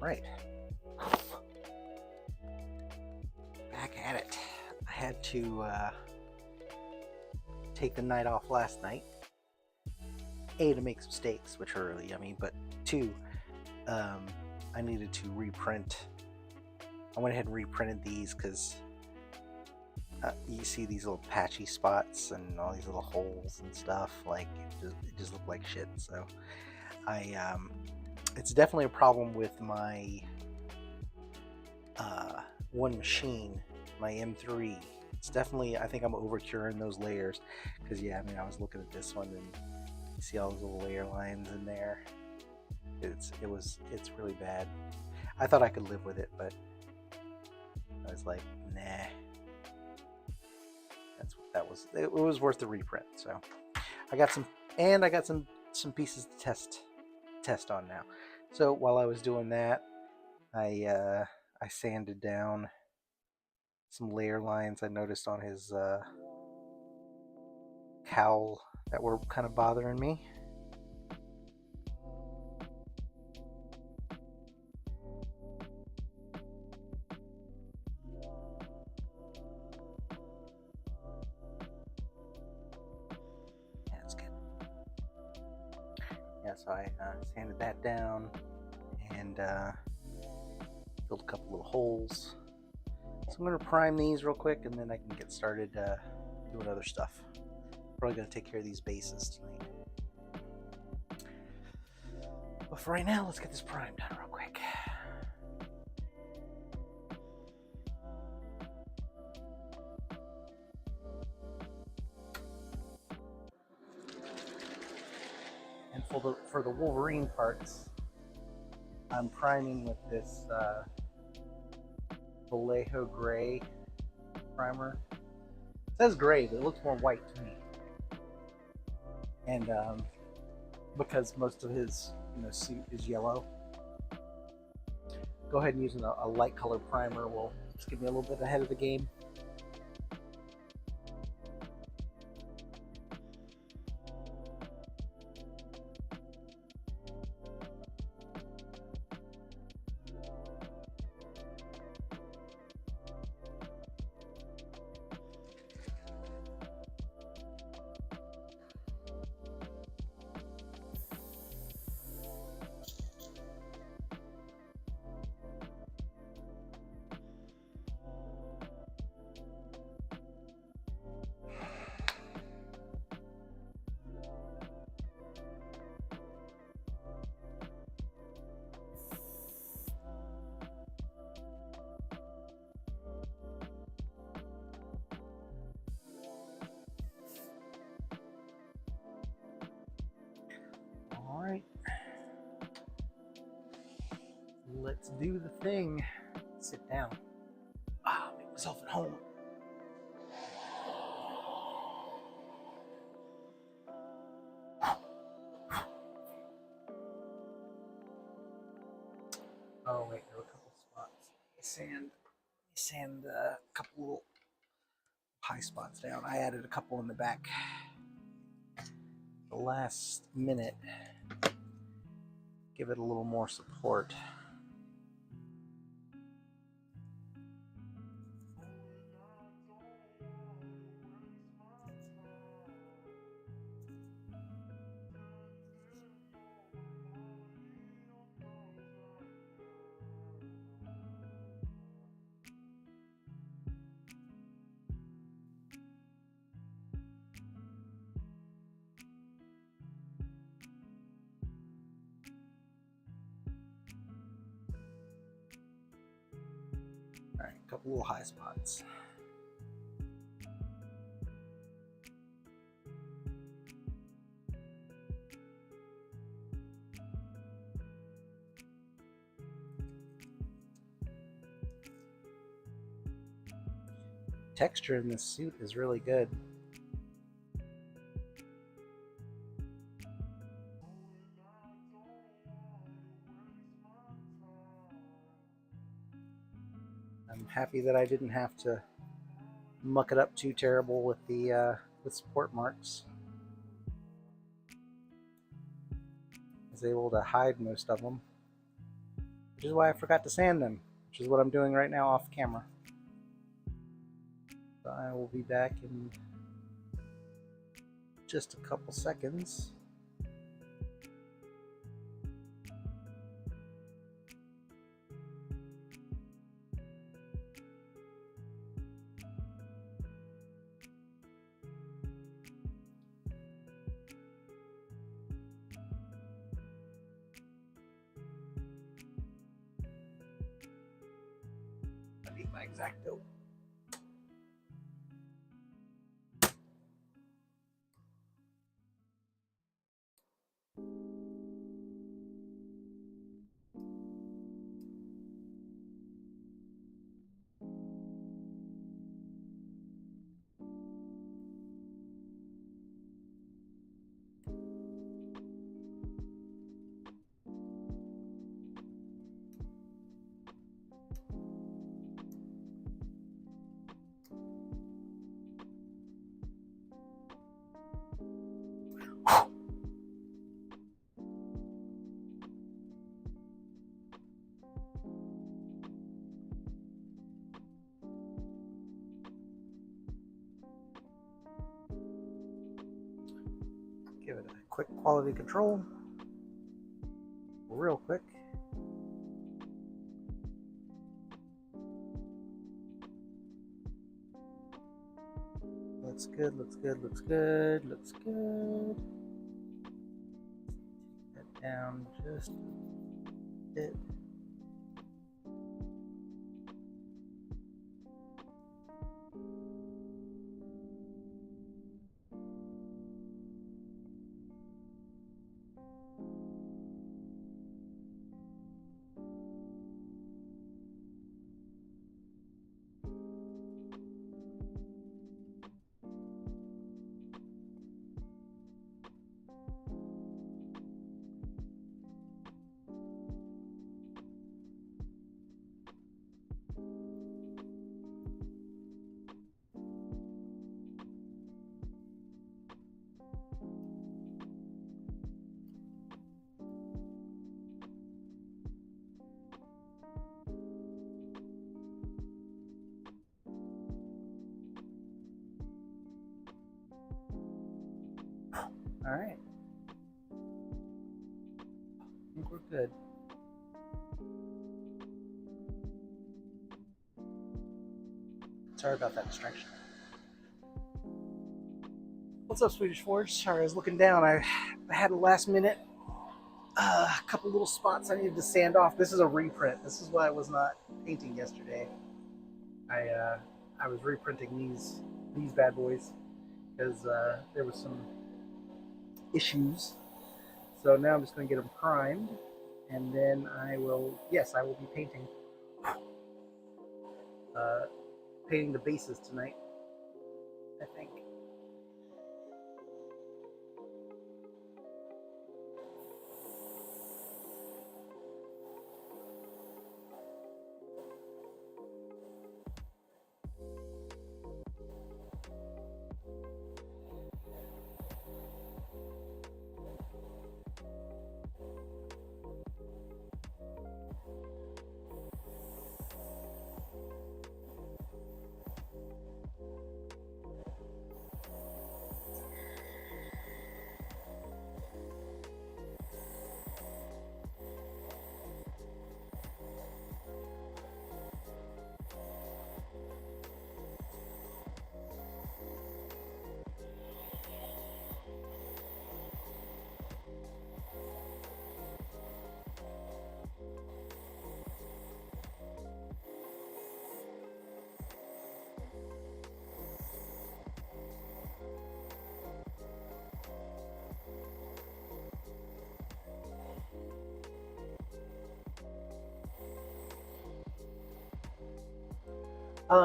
Right. Back at it. I had to take the night off last night. A, to make some steaks, which are really yummy, but two, I needed to reprint. I went ahead and reprinted these because you see these little patchy spots and all these little holes and stuff. Like it just looked like shit. So it's definitely a problem with my one machine, my M3. It's definitely, I think I'm over curing those layers because yeah, I mean I was looking at this one and you see all those little layer lines in there. It's really bad. I thought I could live with it, but I was like, nah. It was worth the reprint. So I got some pieces to test on now. So while I was doing that, I sanded down some layer lines I noticed on his cowl that were kind of bothering me. That's good. Yeah, so I sanded that down and filled a couple little holes. So I'm going to prime these real quick and then I can get started doing other stuff. Probably going to take care of these bases tonight. But for right now, let's get this primed done real quick. And for the Wolverine parts, I'm priming with this Vallejo Gray primer. It says gray, but it looks more white to me. And because most of his suit is yellow, go ahead and use a light color primer will just give me a little bit ahead of the game. Alright. Let's do the thing. Sit down. Make myself at home. Oh wait, there were a couple spots. Sand a couple little high spots down. I added a couple in the back. The last minute, give it a little more support. All right, a couple little high spots. Texture in this suit is really good. I'm happy that I didn't have to muck it up too terrible with the with support marks. I was able to hide most of them. which is why I forgot to sand them, which is what I'm doing right now off camera. So I will be back in just a couple seconds. I need my X-Acto. Give it a quick quality control, real quick. Looks good, looks good, looks good, looks good. Take that down just a bit. All right, I think we're good. Sorry about that distraction. What's up, Swedish Forge? Sorry, I was looking down. I had a last minute, a couple little spots I needed to sand off. This is a reprint. This is why I was not painting yesterday. I was reprinting these bad boys because there was some issues. So now I'm just going to get them primed, and then I will be painting painting the bases tonight, I think.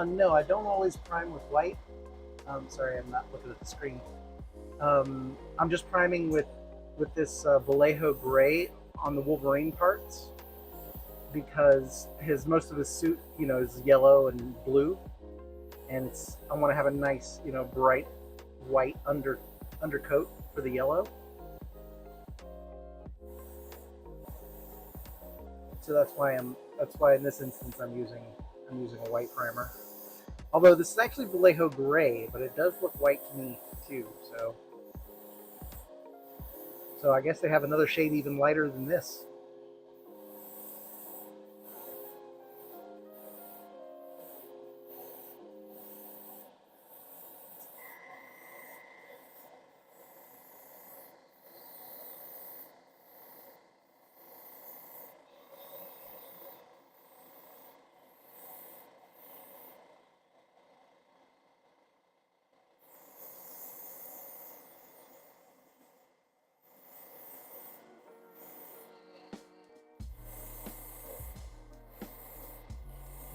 No, I don't always prime with white. Sorry, I'm not looking at the screen. I'm just priming with this Vallejo gray on the Wolverine parts because most of his suit, is yellow and blue, and I want to have a nice, bright white undercoat for the yellow. So that's why in this instance I'm using a white primer. Although this is actually Vallejo gray, but it does look white to me too. So I guess they have another shade even lighter than this.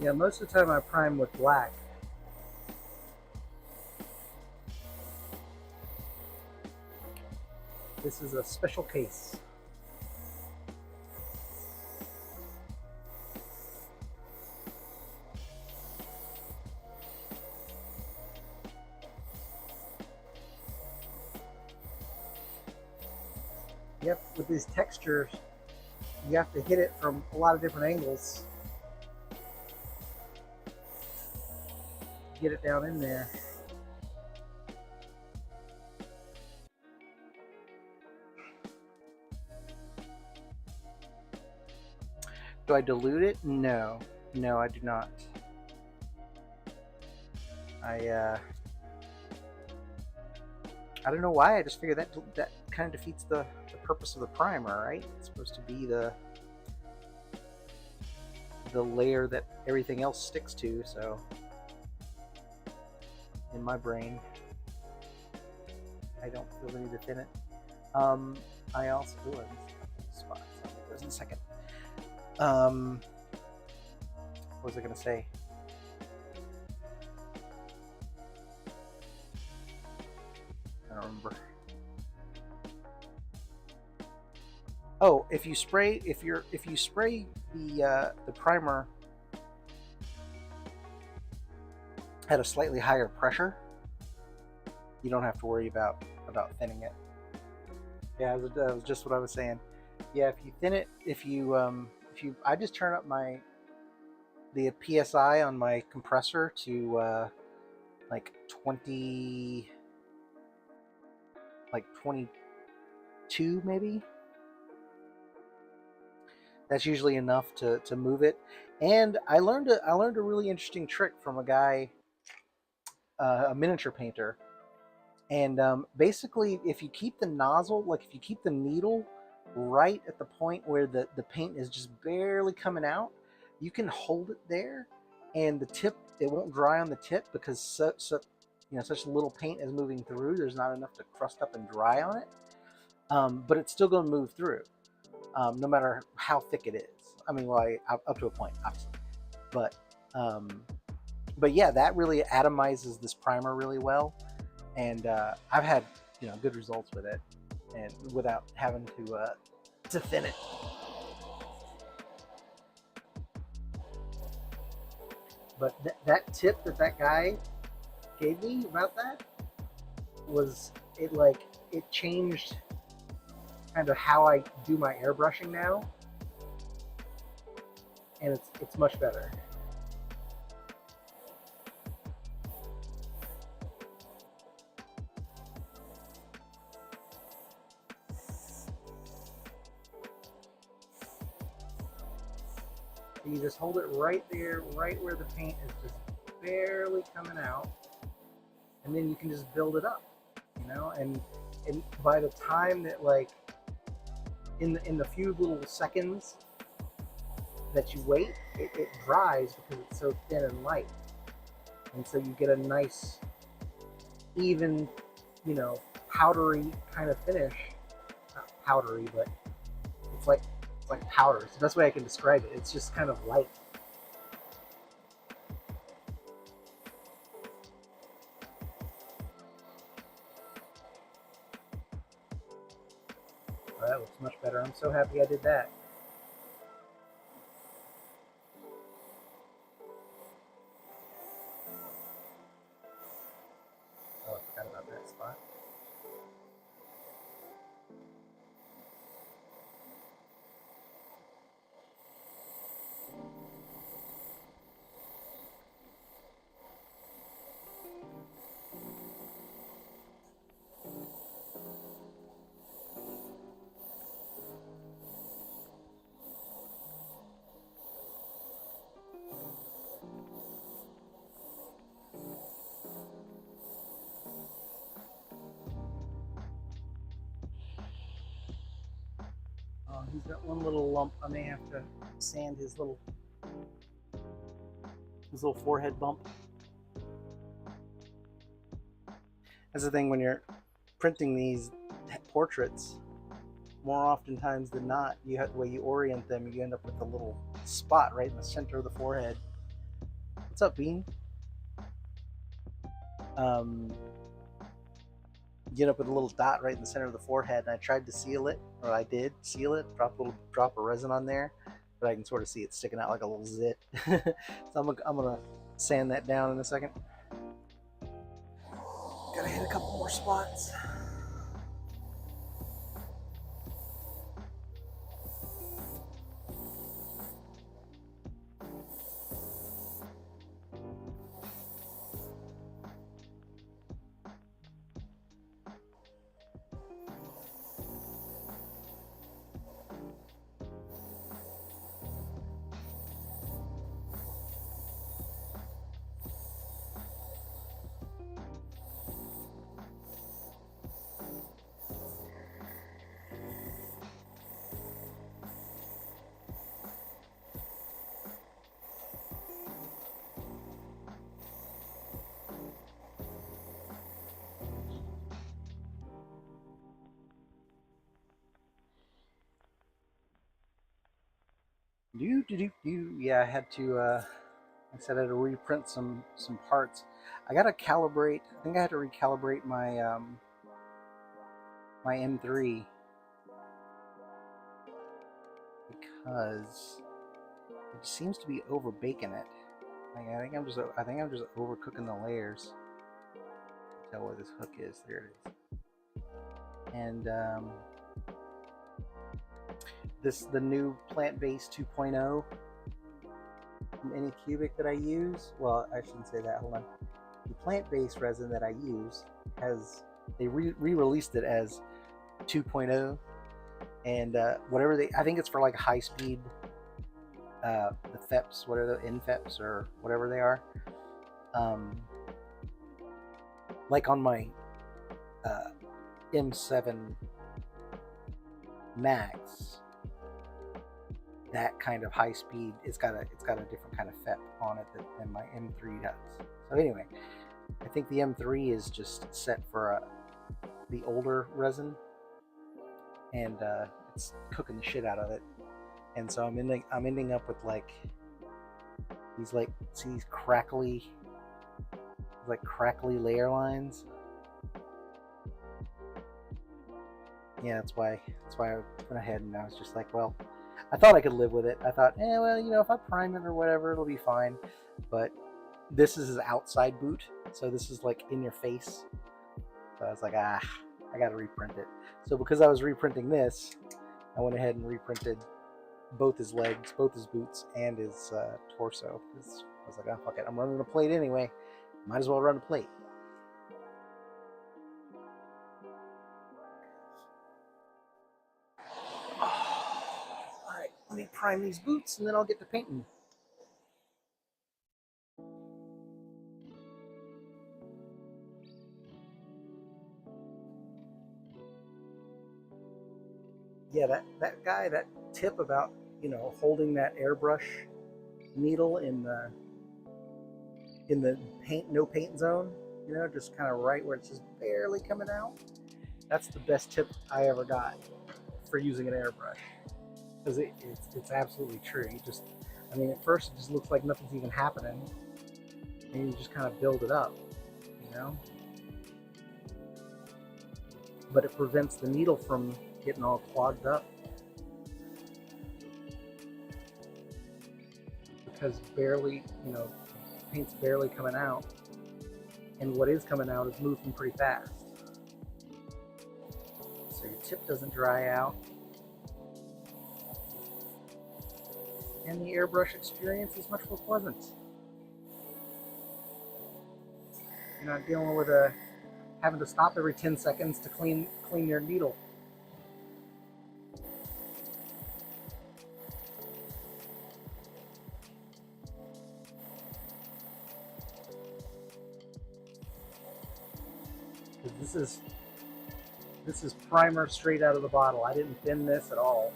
Yeah, most of the time I prime with black. This is a special case. Yep, with these textures, you have to hit it from a lot of different angles. Get it down in there. Do I dilute it? No. No, I do not. I don't know why. I just figured that kind of defeats the purpose of the primer, right? It's supposed to be the layer that everything else sticks to, so in my brain I don't feel the need to thin it. I also do it spots. I'll get those in a second. What was I gonna say? I don't remember. Oh, if you spray the primer at a slightly higher pressure, you don't have to worry about thinning it. Yeah, that was just what I was saying. Yeah, if you thin it, I just turn up the PSI on my compressor to like 22 maybe. That's usually enough to move it. And I learned a really interesting trick from a guy, a miniature painter. And basically, if you keep the nozzle, like if you keep the needle right at the point where the paint is just barely coming out, you can hold it there, and the tip, it won't dry on the tip because such little paint is moving through. There's not enough to crust up and dry on it, but it's still going to move through, no matter how thick it is. I mean, well, up to a point, obviously, but yeah, that really atomizes this primer really well, and I've had good results with it, and without having to thin it. But that tip that guy gave me about that was it changed kind of how I do my airbrushing now, and it's much better. You just hold it right there, right where the paint is just barely coming out, and then you can just build it up, and by the time that, like, in the few little seconds that you wait, it dries because it's so thin and light, and so you get a nice, even, powdery kind of finish. Not powdery, but it's like powder. It's the best way I can describe it. It's just kind of light. Oh, that looks much better. I'm so happy I did that. Oh, I forgot about that spot. he's got one little lump. I may have to sand his little forehead bump. That's the thing when you're printing these portraits. More oftentimes than not, the way you orient them, you end up with a little spot right in the center of the forehead. What's up, Bean? You end up with a little dot right in the center of the forehead, and I tried to seal it, or I did seal it, drop a little drop of resin on there, but I can sort of see it sticking out like a little zit. So I'm gonna sand that down in a second. Gotta hit a couple more spots. Yeah, I had to. I said I had to reprint some parts. I gotta calibrate. I think I had to recalibrate my my M3 because it seems to be over baking it. Like, I think I'm just overcooking the layers. Tell where this hook is. There it is. And the new plant-based 2.0 from Anycubic that I use. Well, I shouldn't say that. Hold on. The plant-based resin that I use they re-released it as 2.0, and whatever I think it's for like high speed, the FEPs, whatever the NFEPs or whatever they are. Like on my M7 Max, that kind of high speed, it's got a different kind of FEP on it than my M3 does. So anyway, I think the M3 is just set for the older resin, and it's cooking the shit out of it. And so I'm ending up with like these crackly layer lines. Yeah, that's why I went ahead and I was just like, well, I thought I could live with it. I thought, well, if I prime it or whatever, it'll be fine. But this is his outside boot, so this is like in your face. So I was like, I gotta reprint it. So because I was reprinting this, I went ahead and reprinted both his legs, both his boots, and his torso. I was like, oh, fuck it, I'm running a plate anyway. Might as well run a plate. Alright, let me prime these boots and then I'll get to painting. Yeah, that tip about, holding that airbrush needle in the no paint zone, just kind of right where it's just barely coming out. That's the best tip I ever got for using an airbrush, because it's absolutely true. At first it just looks like nothing's even happening, and you just kind of build it up, but it prevents the needle from getting all clogged up, because paint's barely coming out, and what is coming out is moving pretty fast, so your tip doesn't dry out, and the airbrush experience is much more pleasant. You're not dealing with having to stop every 10 seconds to clean your needle. This is primer straight out of the bottle. I didn't thin this at all.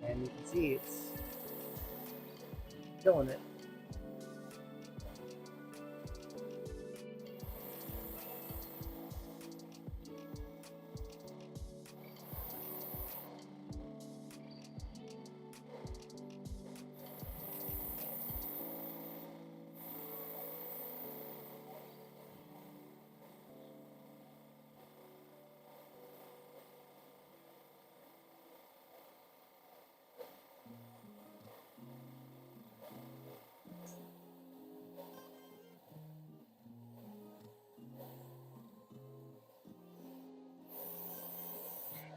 and you can see it's killing it.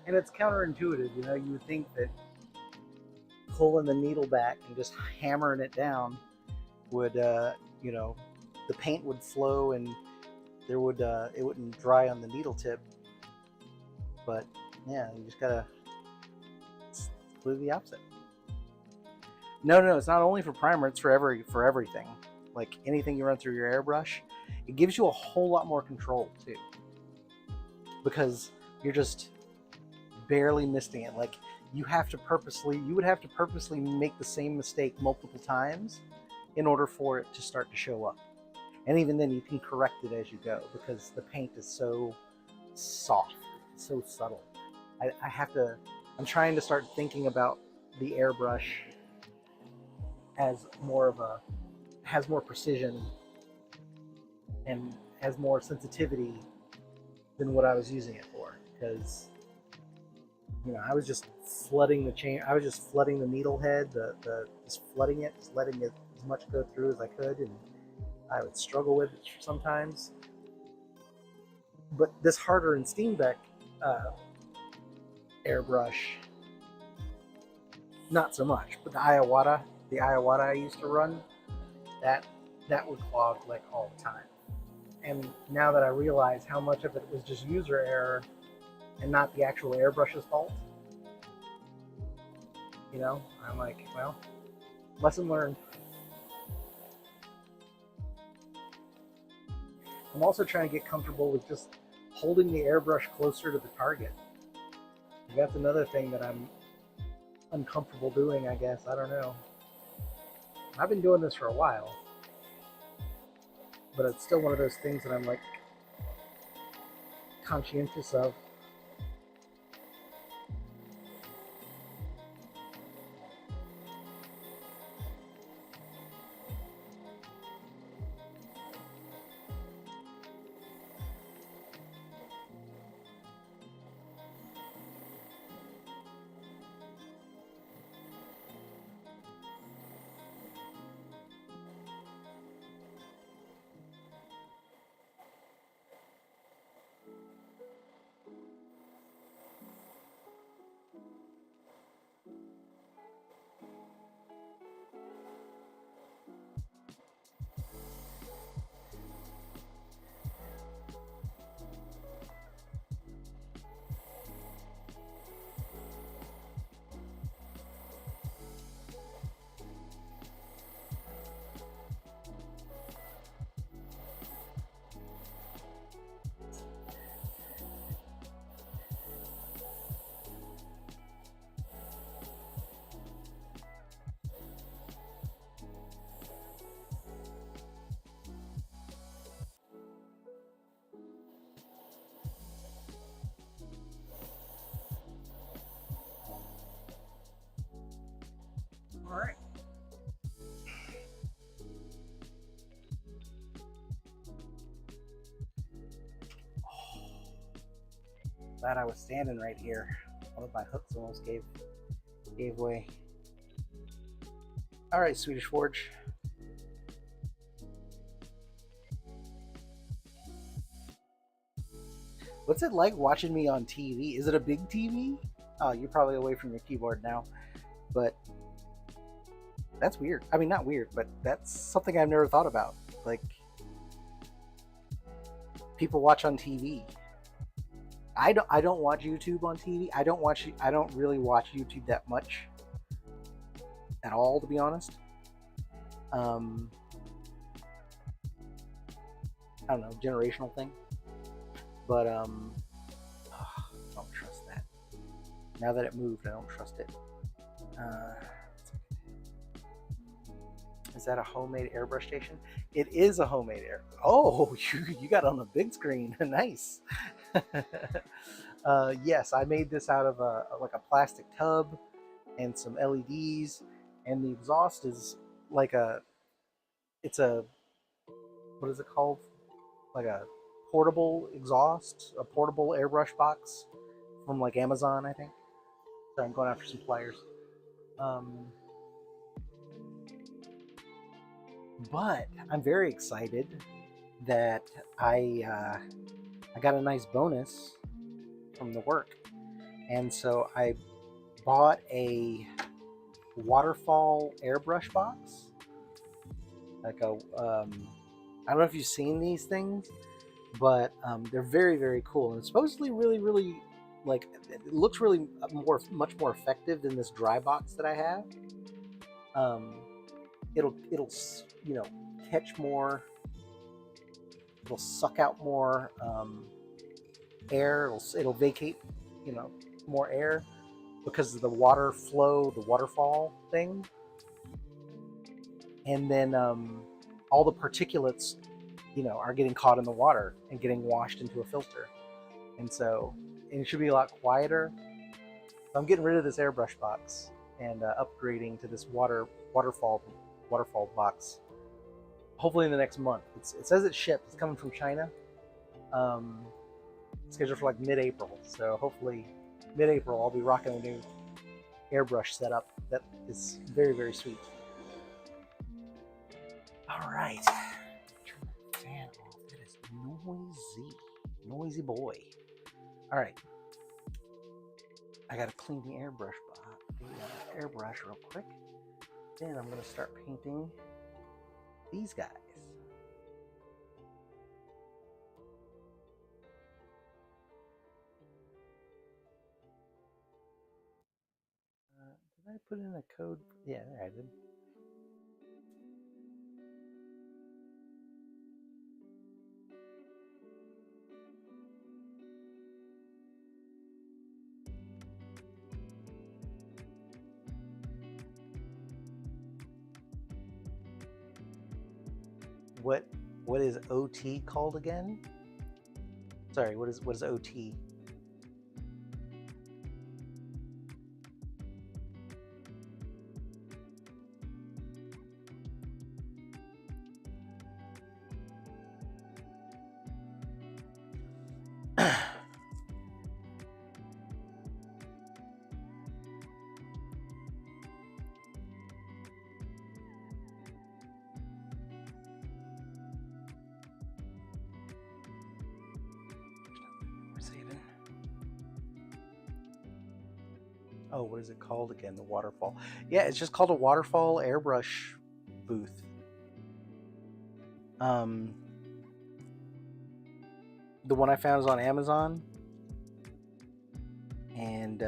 And it's counterintuitive, you know. You would think that pulling the needle back and just hammering it down would, you know, the paint would flow and there would it wouldn't dry on the needle tip. But yeah, you just gotta. It's completely the opposite. No, it's not only for primer; it's for everything. Like anything you run through your airbrush, it gives you a whole lot more control too, because you're just barely missing it. Like you would have to purposely make the same mistake multiple times in order for it to start to show up. And even then, you can correct it as you go because the paint is so soft, it's so subtle. I have to. I'm trying to start thinking about the airbrush as more of a has more precision and has more sensitivity than what I was using it for. Because you know, I was just flooding the chain. I was just flooding the needle head, just flooding it, just letting it as much go through as I could, and I would struggle with it sometimes. But this Harder and Steenbeck airbrush, not so much. But the Iowata I used to run, that that would clog like all the time. And now that I realize how much of it was just user error and not the actual airbrush's fault, you know, I'm like, well, lesson learned. I'm also trying to get comfortable with just holding the airbrush closer to the target. That's another thing that I'm uncomfortable doing, I guess. I don't know. I've been doing this for a while, but it's still one of those things that I'm like conscientious of. All right. Glad I was standing right here. One of my hooks almost gave way. All right, Swedish Forge. What's it like watching me on TV? Is it a big TV? Oh, you're probably away from your keyboard now, but that's weird. I mean, not weird, but that's something I've never thought about. Like, people watch on TV. I don't watch YouTube on TV. I don't really watch YouTube that much at all, to be honest. I don't know, generational thing. But I don't trust that. Now that it moved, I don't trust it. Uh, is that a homemade airbrush station? It is a homemade air. Oh, you got it on the big screen. Nice. Yes, I made this out of like a plastic tub and some LEDs, and the exhaust is like it's a, what is it called? Like a portable exhaust, a portable airbrush box from like Amazon, I think. So I'm going after some pliers. Um, but I'm very excited that I got a nice bonus from the work, and so I bought a waterfall airbrush box. Like a I don't know if you've seen these things, but they're very, very cool, and it's supposedly really, really, like, it looks really much more effective than this dry box that I have. Um, it'll you know, catch more. It'll suck out more air. It'll vacate, you know, more air because of the water flow, the waterfall thing, and then all the particulates, you know, are getting caught in the water and getting washed into a filter, and so it should be a lot quieter. So I'm getting rid of this airbrush box and upgrading to this waterfall box. Hopefully in the next month. It says it's shipped. It's coming from China. Um, scheduled for like mid-April. So hopefully mid-April I'll be rocking a new airbrush setup that is very, very sweet. All right. Turn the fan off. It is noisy boy. All right. I gotta clean the airbrush real quick. Then I'm gonna start painting these guys. Did I put in a code? Yeah, there I did. What is OT called again? Sorry, what is OT? Oh, what is it called again? The waterfall. Yeah, it's just called a waterfall airbrush booth. Um, the one I found is on Amazon, and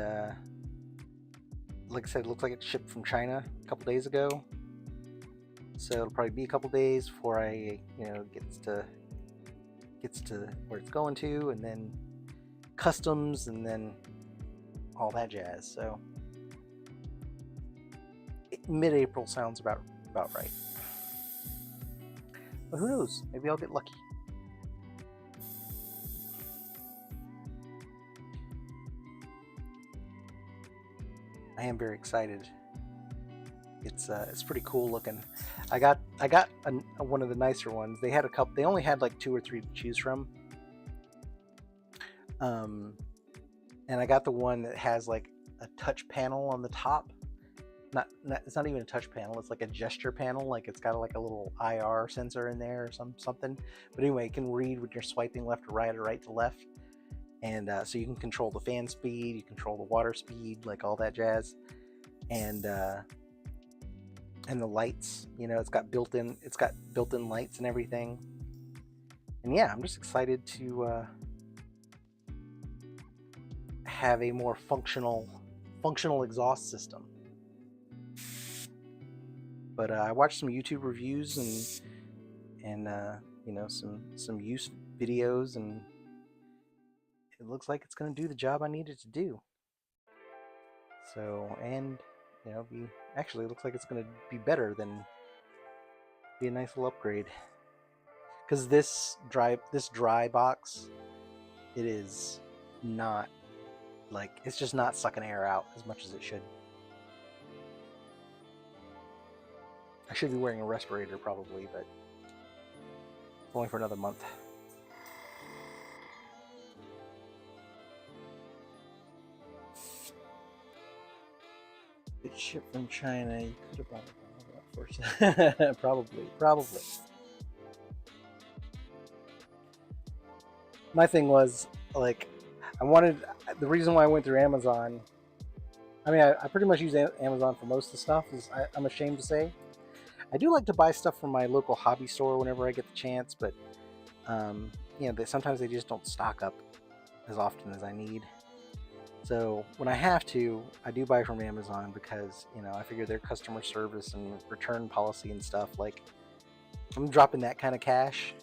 like I said, it looks like it shipped from China a couple days ago. So it'll probably be a couple days before I, you know, gets to where it's going to, and then customs, and then all that jazz. So mid-April sounds about right. But who knows? Maybe I'll get lucky. I am very excited. It's pretty cool looking. I got one of the nicer ones. They had a couple. They only had like 2 or 3 to choose from. And I got the one that has like a touch panel on the top. It's not even a touch panel. It's like a gesture panel. Like it's got like a little IR sensor in there or something. But anyway, it can read when you're swiping left to right or right to left. And so you can control the fan speed, you control the water speed, like all that jazz, and the lights. You know, it's got built-in lights and everything. And yeah, I'm just excited to have a more functional exhaust system. But I watched some YouTube reviews and you know, some use videos, and it looks like it's going to do the job I need it to do. So, and you know, be actually it looks like it's gonna be better than be a nice little upgrade. Because this dry box, it is not like it's just not sucking air out as much as it should. I should be wearing a respirator probably, but only for another month. It's shipped from China. You could have bought it first. Probably. My thing was like, I wanted the reason why I went through Amazon. I mean, I pretty much use Amazon for most of the stuff. I'm ashamed to say, I do like to buy stuff from my local hobby store whenever I get the chance, but you know, sometimes they just don't stock up as often as I need. So when I have to, I do buy from Amazon because, you know, I figure their customer service and return policy and stuff, like, I'm dropping that kind of cash,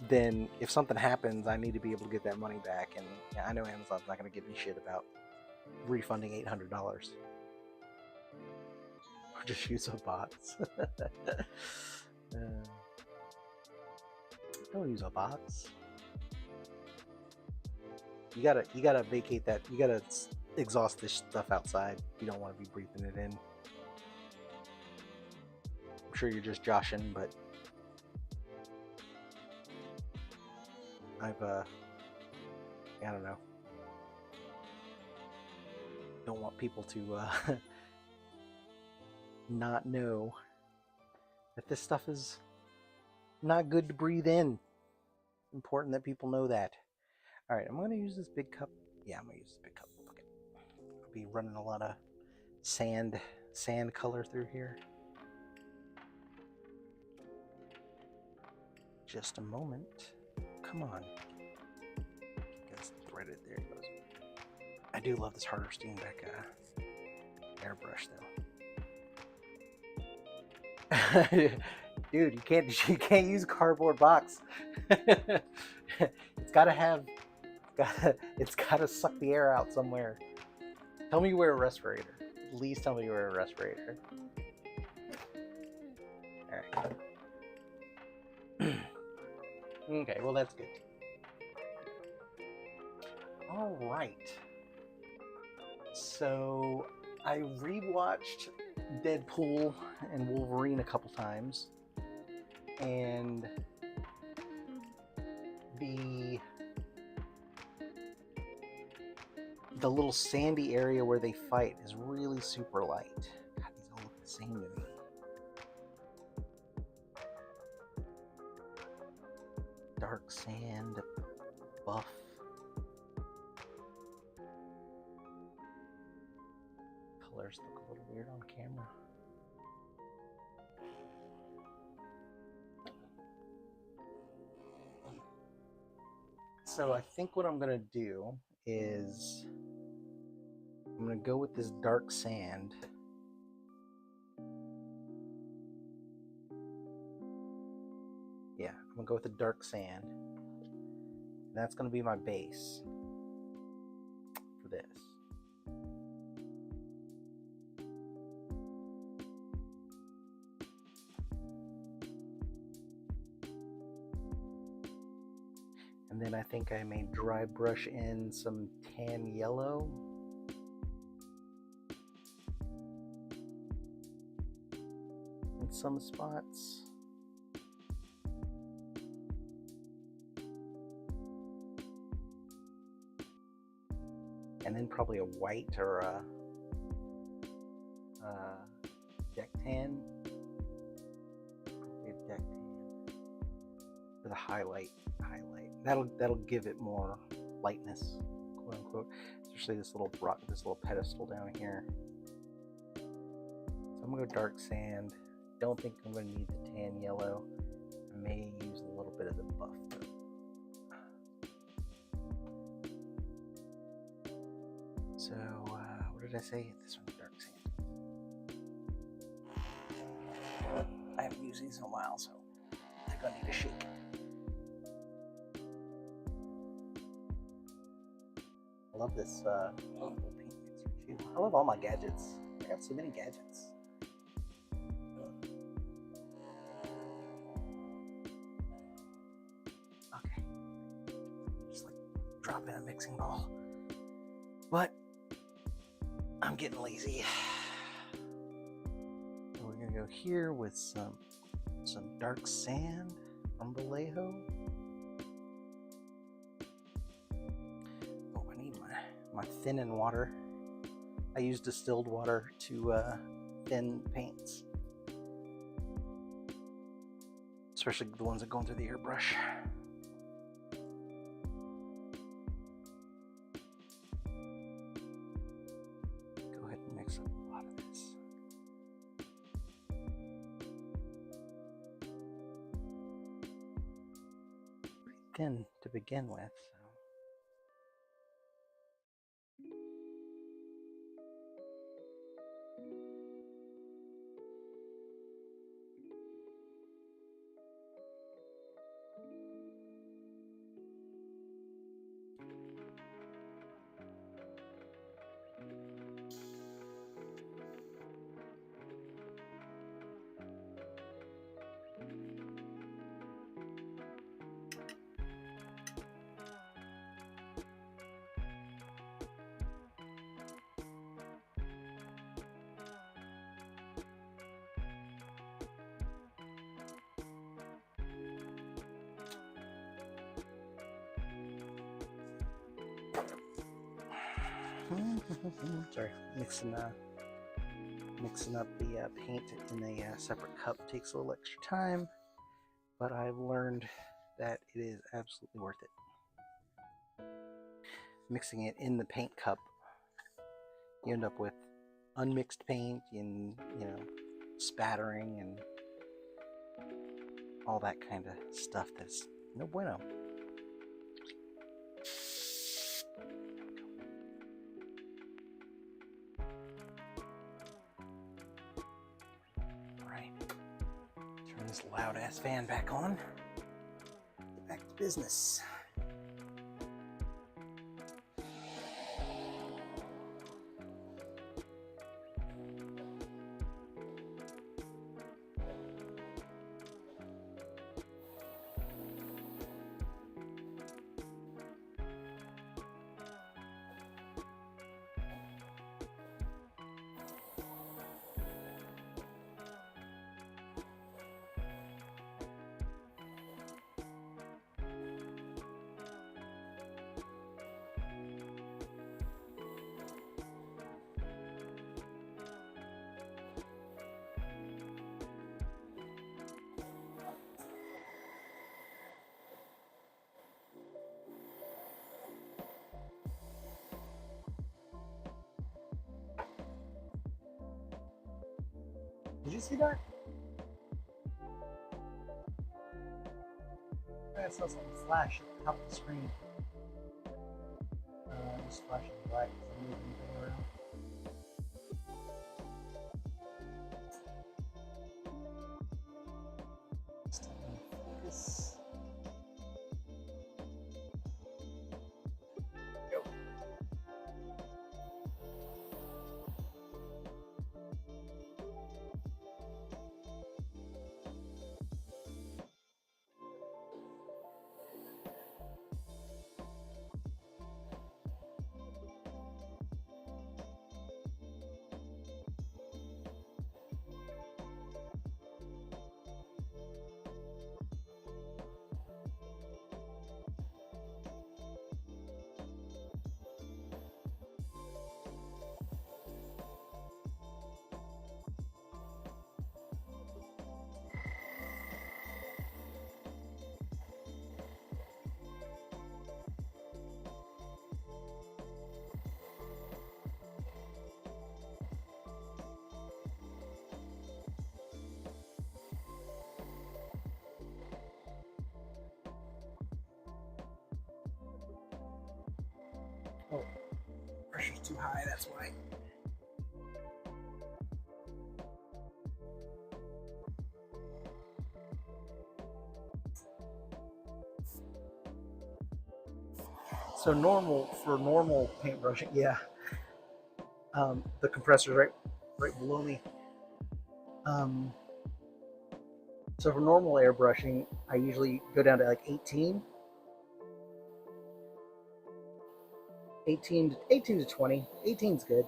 then if something happens, I need to be able to get that money back. And yeah, I know Amazon's not going to give me shit about refunding $800. Or just use a box. Don't use a box. You gotta vacate that. You gotta exhaust this stuff outside. You don't want to be breathing it in. I'm sure you're just joshing, but I don't know. Don't want people to not know that this stuff is not good to breathe in. Important that people know that. All right, I'm going to use this big cup. Yeah, I'm going to use this big cup. Okay. I'll be running a lot of sand color through here. Just a moment. Come on. Gets threaded. There it goes. I do love this Harder Steenbeck airbrush though. Dude, you can't use a cardboard box. It's gotta suck the air out somewhere. Tell me you wear a respirator. Please tell me you wear a respirator. Alright. Okay, well that's good. Alright. So I rewatched Deadpool and Wolverine a couple times. And the little sandy area where they fight is really super light. God, these all look the same to me. Dark sand, buff. Colors look a little weird on camera. So I think what I'm gonna do is I'm gonna go with this dark sand. Yeah, I'm gonna go with the dark sand. That's gonna be my base for this. And then I think I may dry brush in some tan yellow. In some spots. And then probably a white or a deck tan. Probably a deck tan. For the highlight. That'll give it more lightness, quote unquote. Especially this little pedestal down here. So I'm gonna go dark sand. Don't think I'm gonna need the tan yellow. I may use a little bit of the buff though. So what did I say? This one's dark sand. I haven't used these in a while, so I think I need a shake. I love this little paint mixer too. I love all my gadgets. I got so many gadgets. Okay. Just like drop in a mixing bowl. But I'm getting lazy. We're gonna go here with some dark sand from Vallejo. Oh, I need my thinning water. I use distilled water to thin paints, especially the ones that go into the airbrush. Go ahead and mix up a lot of this. Pretty thin to begin with. Sorry, mixing up the paint in a separate cup takes a little extra time, but I've learned that it is absolutely worth it. Mixing it in the paint cup, you end up with unmixed paint and, you know, spattering and all that kind of stuff that's no bueno. Turn this loud ass fan back on. Get back to business. Did you see that? I saw something flash at the top of the screen. Just flashing black because I'm moving anything around. Still in focus. Go. Oh, pressure's too high, that's why. So for normal paintbrushing, yeah. The compressor's right below me. Um, so for normal airbrushing, I usually go down to like 18, 18 to 20. 18's good.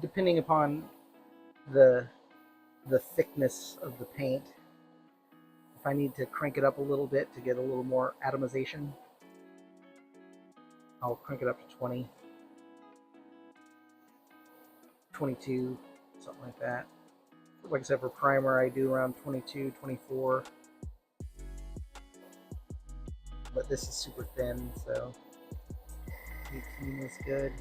Depending upon the the thickness of the paint. If I need to crank it up a little bit to get a little more atomization, I'll crank it up to 20, 22, something like that. Like I said, for primer, I do around 22, 24. But this is super thin, so 18 is good.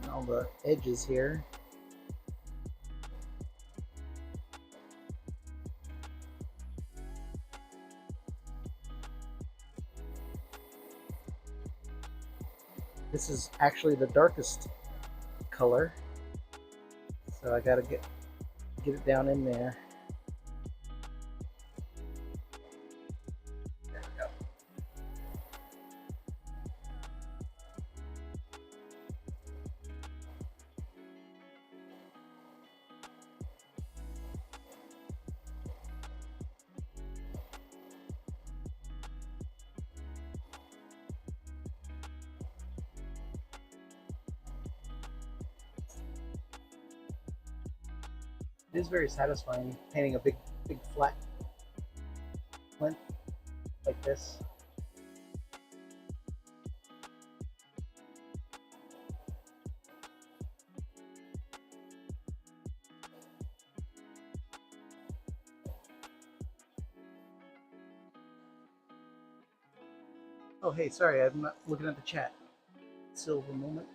And all the edges here. This is actually the darkest color, so I gotta get it down in there. There we go. It is very satisfying painting a big flat plinth like this. Oh, hey, sorry, I'm not looking at the chat. Silver moment.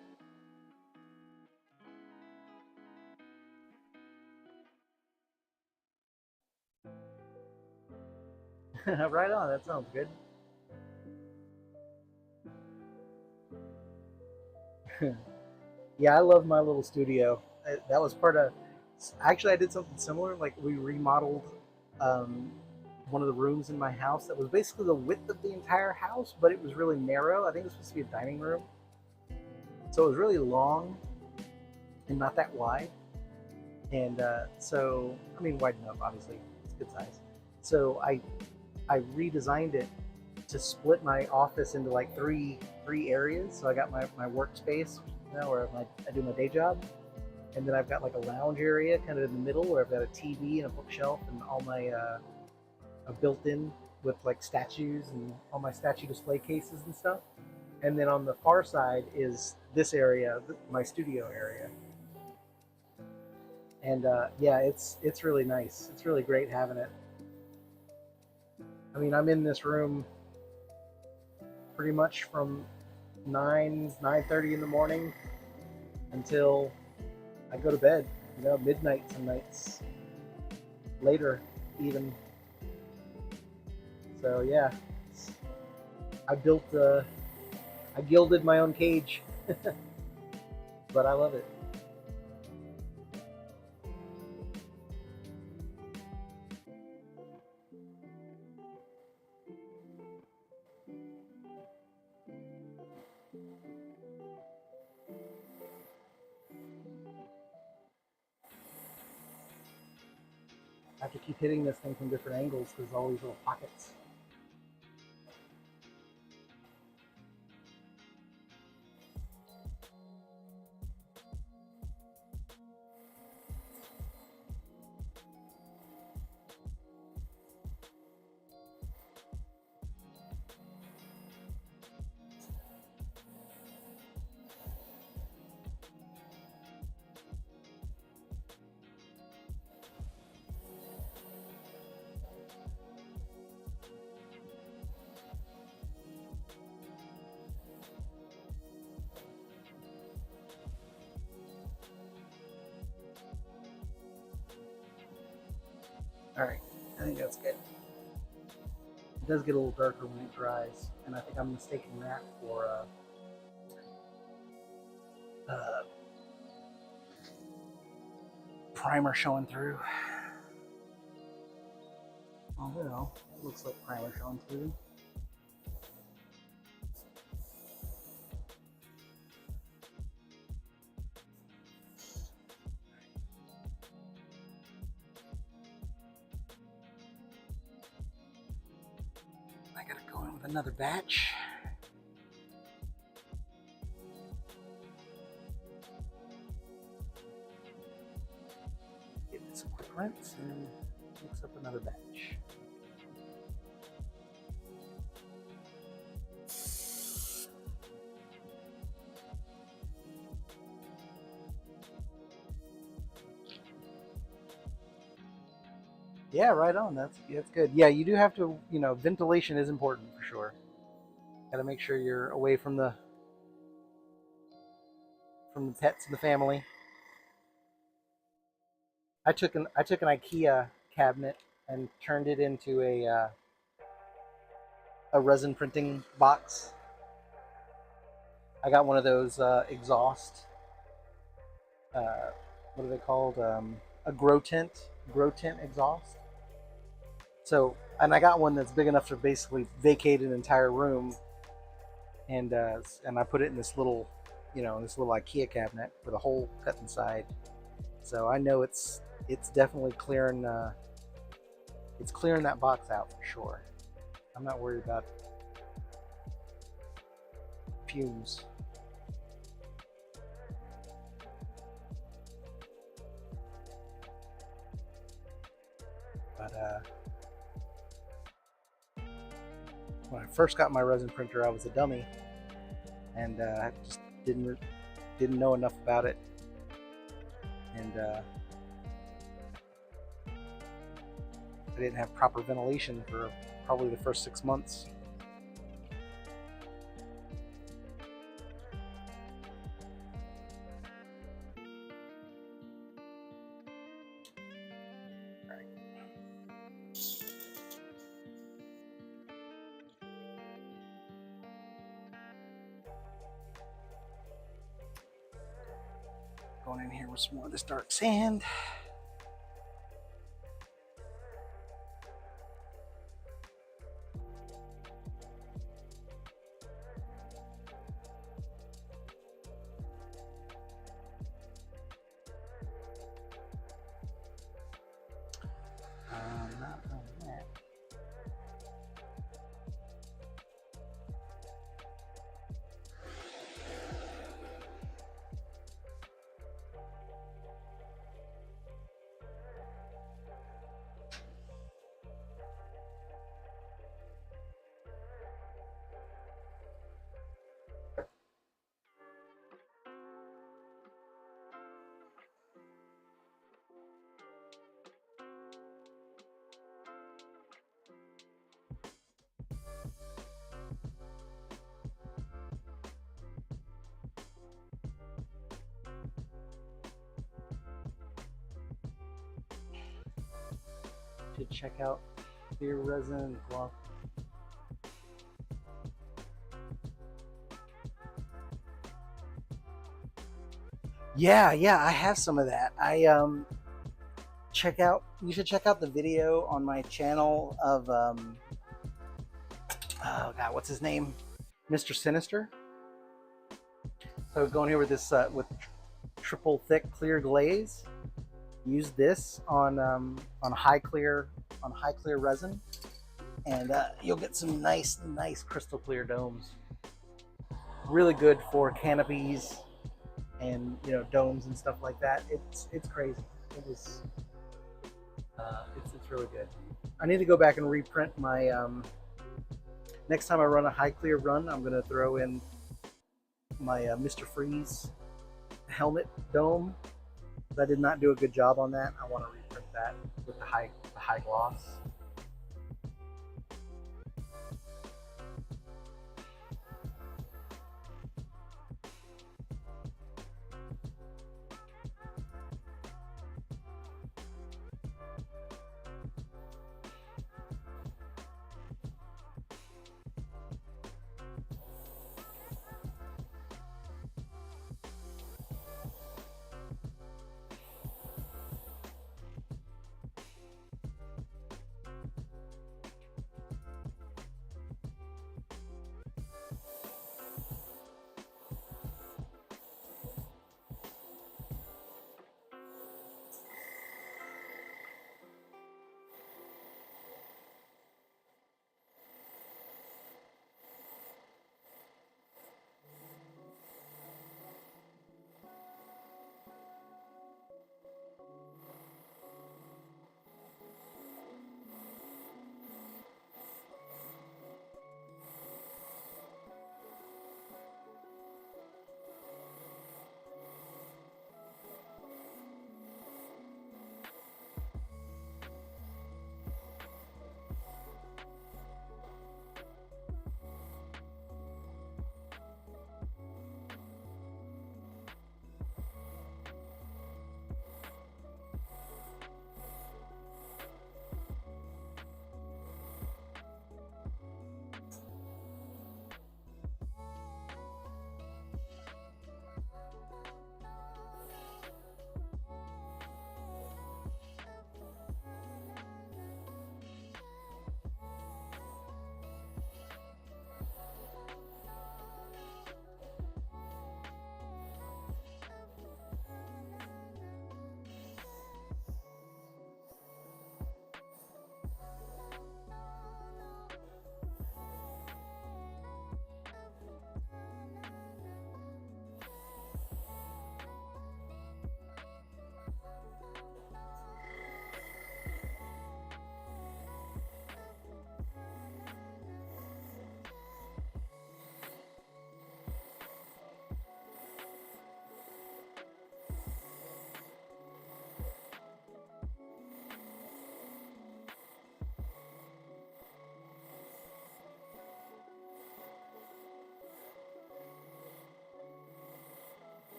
Right on, that sounds good. Yeah, I love my little studio. That was part of. Actually, I did something similar. Like we remodeled um, one of the rooms in my house that was basically the width of the entire house, but it was really narrow. I think it was supposed to be a dining room, so it was really long and not that wide. And so, I mean, wide enough, obviously, it's good size. So I redesigned it to split my office into like three areas. So I got my workspace, where I do my day job, and then I've got like a lounge area kind of in the middle where I've got a TV and a bookshelf and all my built-in with like statues and all my statue display cases and stuff. And then on the far side is this area, my studio area. And yeah, it's really nice. It's really great having it. I mean, I'm in this room pretty much from 9:30 in the morning until I go to bed. You know, midnight some nights, later even. So yeah, I built I gilded my own cage, but I love it. I have to keep hitting this thing from different angles because there's all these little pockets. All right, I think that's good. It does get a little darker when it dries, and I think I'm mistaking that for uh, primer showing through. Oh, well, it looks like primer showing through. I gotta go in with another batch. Give this a quick rinse and mix up another batch. Yeah, right on. That's good. Yeah, you do have to, ventilation is important for sure. Got to make sure you're away from the pets in the family. I took an IKEA cabinet and turned it into a resin printing box. I got one of those exhaust. What are they called? A grow tent exhaust. So, and I got one that's big enough to basically vacate an entire room, and I put it in this little, this little IKEA cabinet with a hole cut inside. So I know it's definitely clearing that box out for sure. I'm not worried about fumes. But when I first got my resin printer, I was a dummy, and I just didn't know enough about it, and I didn't have proper ventilation for probably the first 6 months. Going in here with some more of this dark sand. Not on that. Should check out clear resin gloss. Yeah, I have some of that. You should check out the video on my channel of oh god, what's his name? Mr. Sinister. So going here with this with triple thick clear glaze. Use this on high clear resin, and you'll get some nice crystal clear domes. Really good for canopies and domes and stuff like that. It's crazy. It's really good. I need to go back and reprint my next time I run a high clear run. I'm gonna throw in my Mr. Freeze helmet dome. I did not do a good job on that. I want to reprint that with the high gloss.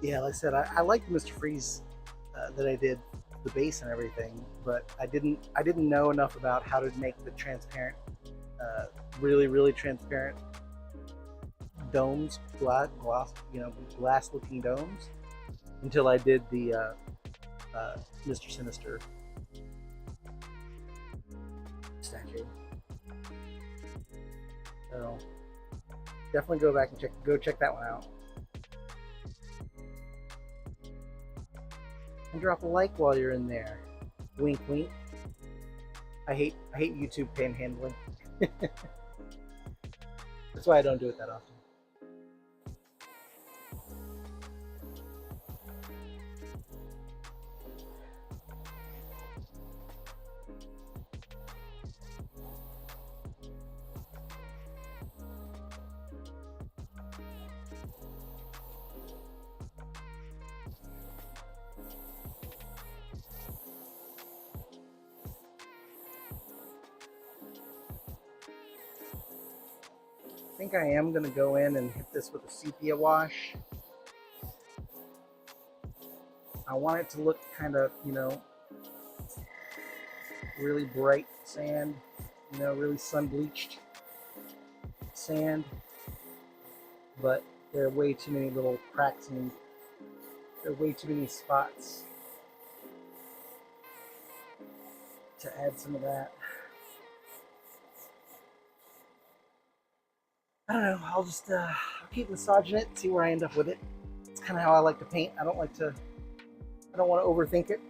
Yeah, like I said, I liked Mr. Freeze that I did the base and everything, but I didn't know enough about how to make the transparent, uh, really transparent domes, glass looking domes until I did the Mr. Sinister statue. So definitely go back and check that one out. And drop a like while you're in there. Wink, wink. I hate YouTube panhandling. That's why I don't do it that often. I think I am going to go in and hit this with a sepia wash. I want it to look kind of, really bright sand, really sun bleached sand, but there are way too many little cracks and there are way too many spots to add some of that. I don't know, I'll just keep massaging it and see where I end up with it. It's kind of how I like to paint. I don't want to overthink it.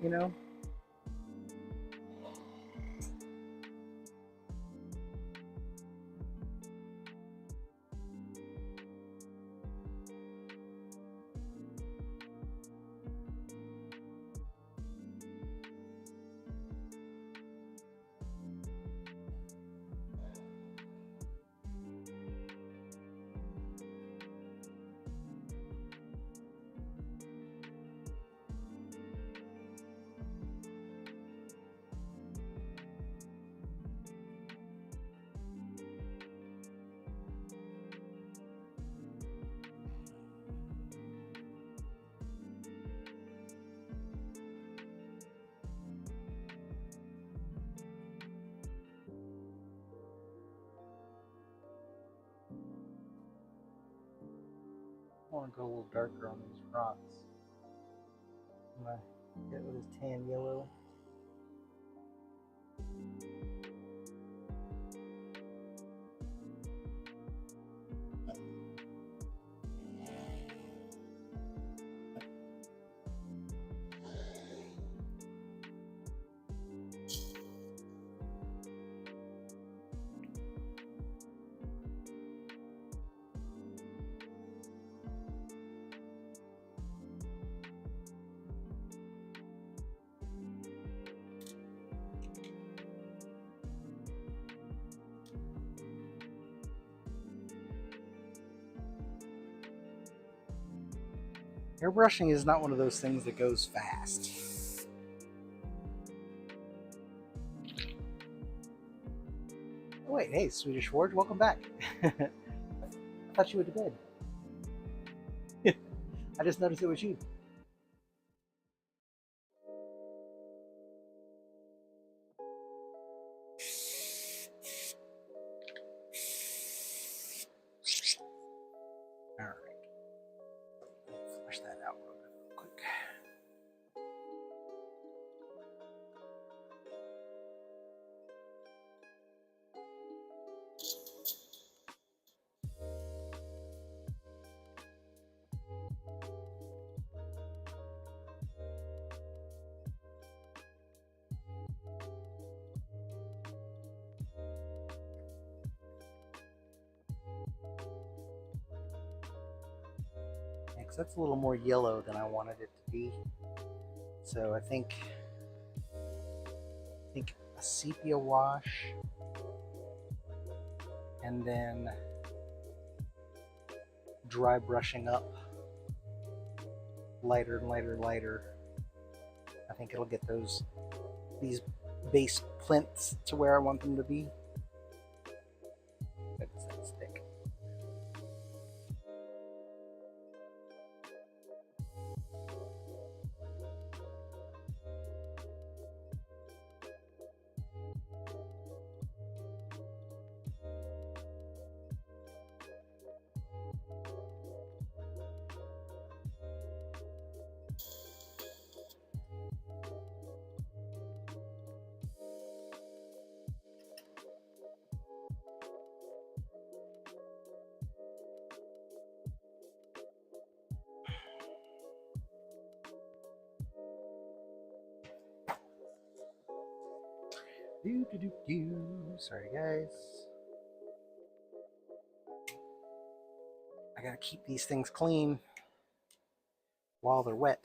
I want to go a little darker on these rocks. I'm going to get with this tan yellow. Airbrushing is not one of those things that goes fast. Oh wait, hey, Swedish Forge, welcome back. I thought you went to bed. I just noticed it was you. All right, flush that out real quick. Because that's a little more yellow than I wanted it to be. So I think a sepia wash, and then dry brushing up lighter and lighter and lighter. I think it'll get these base plinths to where I want them to be. That's that stick. Sorry, guys. I gotta keep these things clean while they're wet.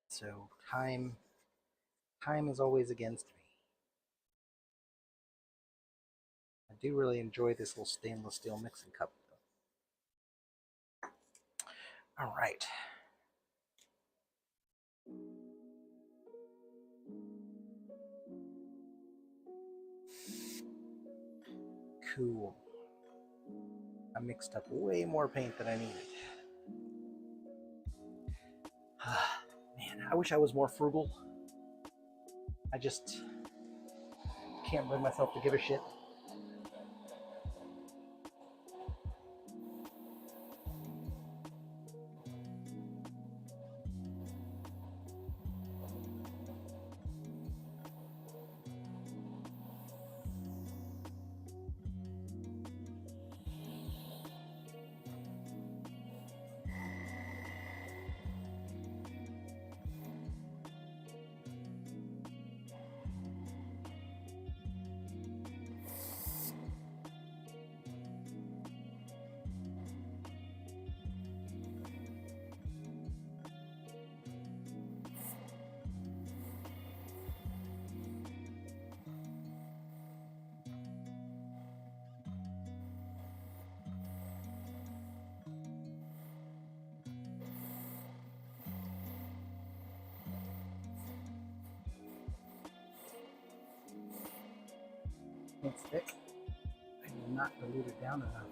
So time is always against me. I do really enjoy this little stainless steel mixing cup, though. All right. Cool. I mixed up way more paint than I needed. Man, I wish I was more frugal. I just can't bring myself to give a shit. It's thick. I did not dilute it down enough.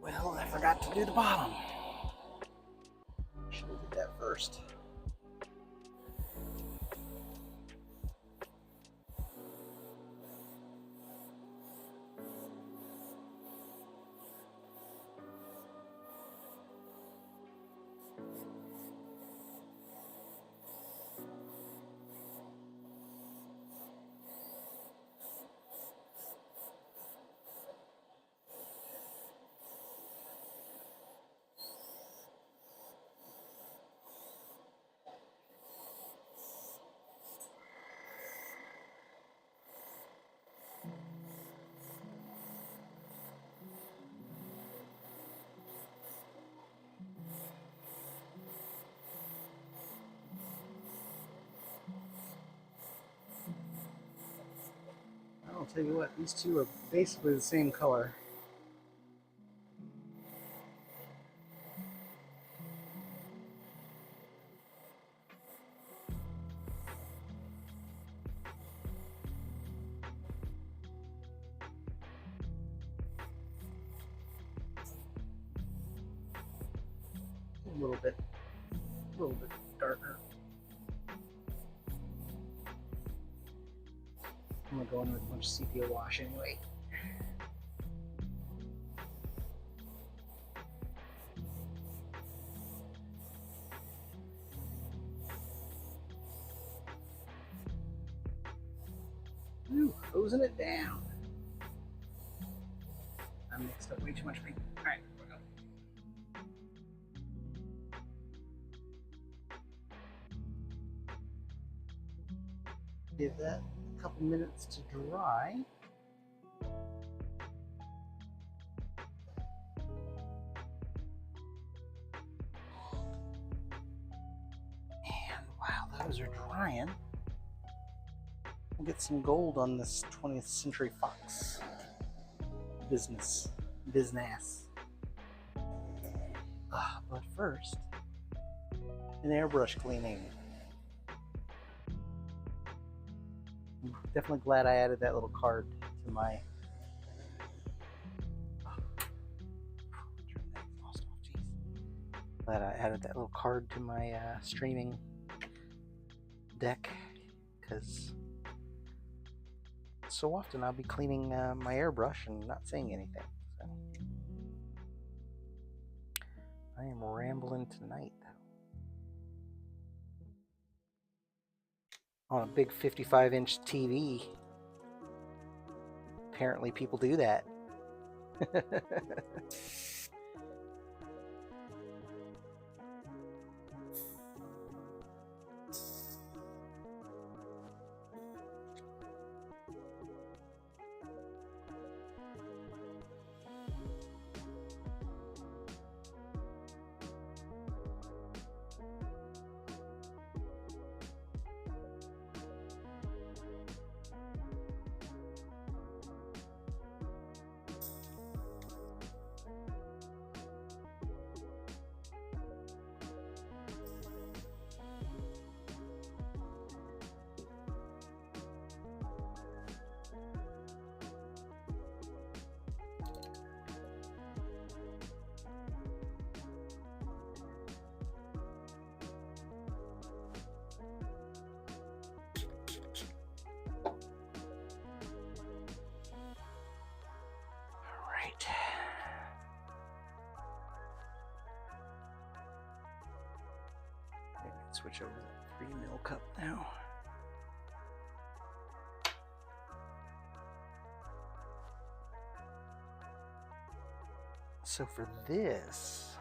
Well, I forgot to do the bottom. Should have did that first. I'll tell you what, these two are basically the same color. a little bit darker. I'm gonna go in with a bunch of sepia wash anyway. Ooh, hosing it down. I mixed up way too much paint. All right, here we go. Give that a couple minutes to dry. And while those are drying, we'll get some gold on this 20th Century Fox business. But first, an airbrush cleaning. I'm definitely glad I added that little card to my. Glad I added that little card to my streaming deck, because so often I'll be cleaning my airbrush and not saying anything. So I am rambling tonight on a big 55-inch TV. Apparently people do that. Switch over to the 3 ml cup now. So for this,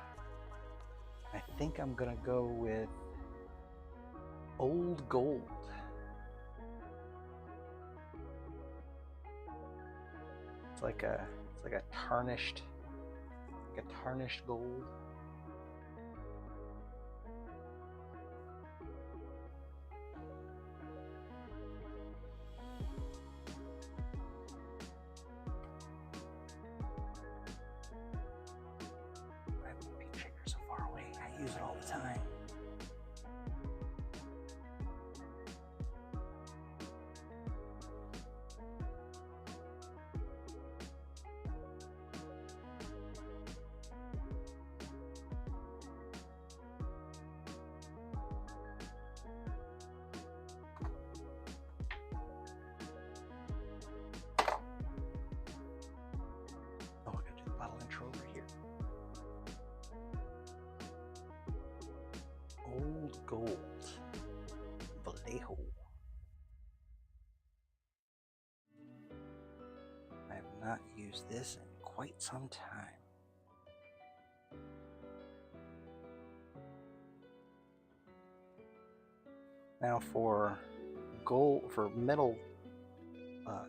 I think I'm gonna go with Old Gold. It's like a tarnished gold. Use it all the time. Oh, I gotta do the bottle intro over here. Old Gold Vallejo. I have not used this in quite some time. Now for metal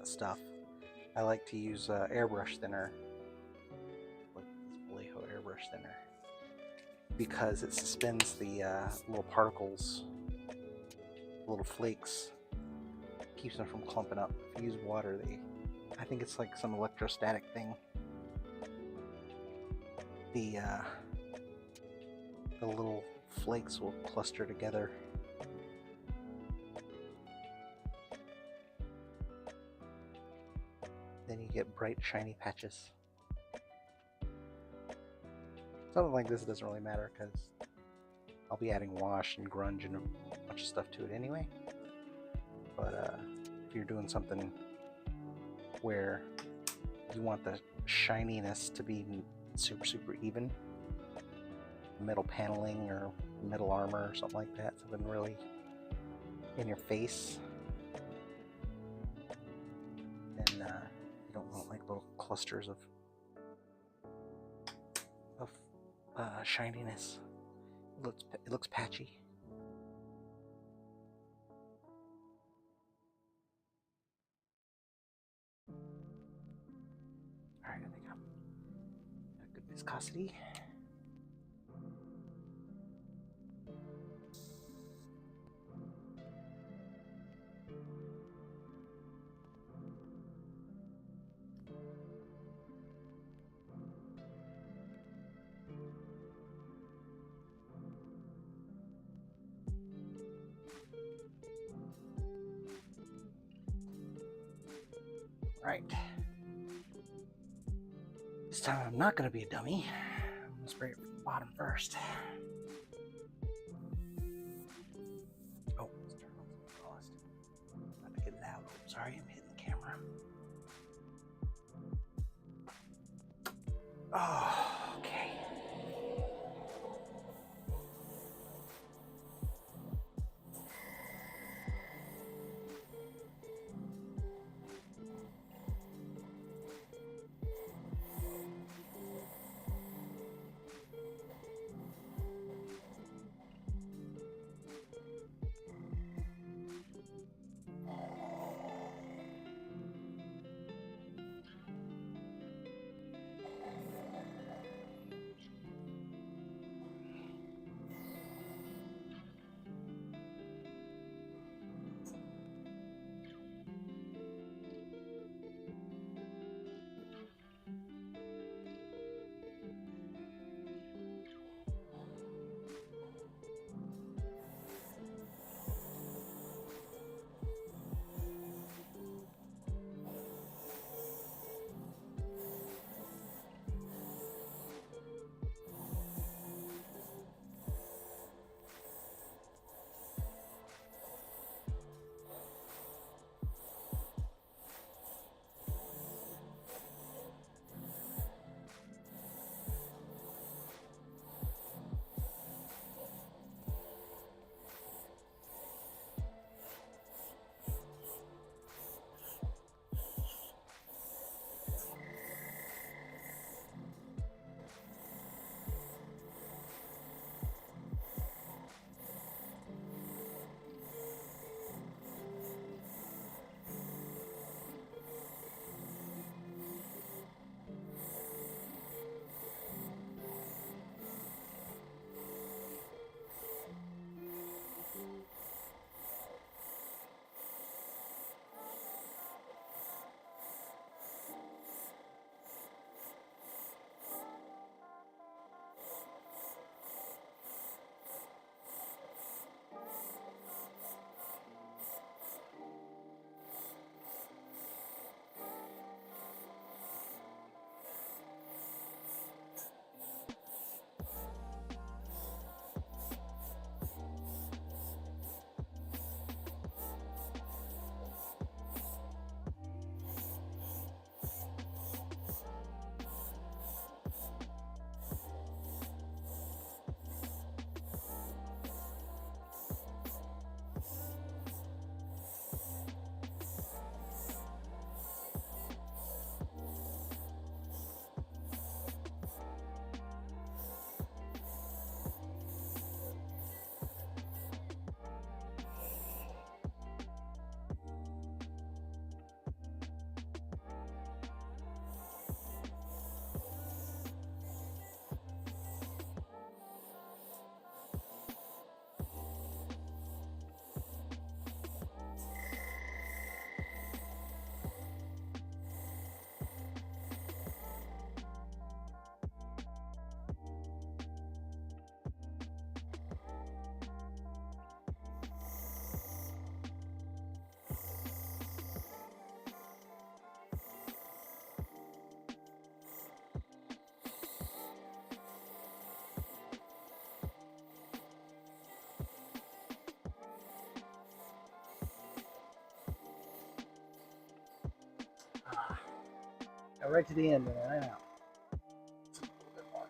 stuff, I like to use airbrush thinner, like this Vallejo airbrush thinner, because it suspends the little particles, little flakes, keeps them from clumping up. If you use water, I think it's like some electrostatic thing. The little flakes will cluster together. Then you get bright, shiny patches. Something like this doesn't really matter because I'll be adding wash and grunge and a bunch of stuff to it anyway. But if you're doing something where you want the shininess to be super even, metal paneling or metal armor or something like that, something really in your face, then you don't want like little clusters of shininess. It looks patchy. Alright, I think I'm at good viscosity. Right. This time I'm not going to be a dummy. I'm going to spray it from the bottom first. Oh, let's turn on some exhaust. I'm about to get loud. Oh, sorry, I'm hitting the camera. Oh, okay. right to the end and I ran out. A little bit more.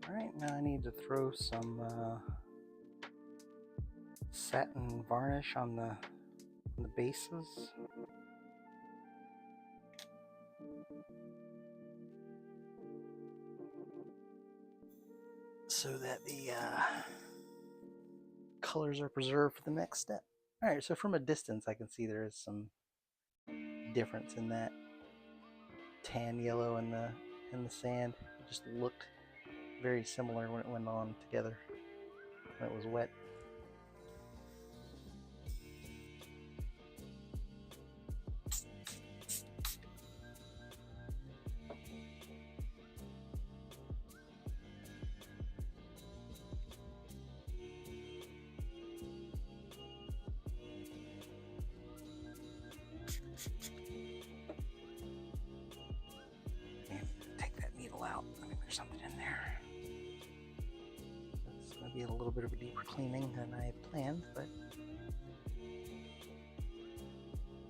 Alright, now I need to throw some satin varnish on the bases. So that the colors are preserved for the next step. Alright, so from a distance I can see there is some difference in that tan yellow in the sand. It just looked very similar when it went on together, when it was wet. Take that needle out. I think there's something in there. It's going to be a little bit of a deeper cleaning than I had planned, but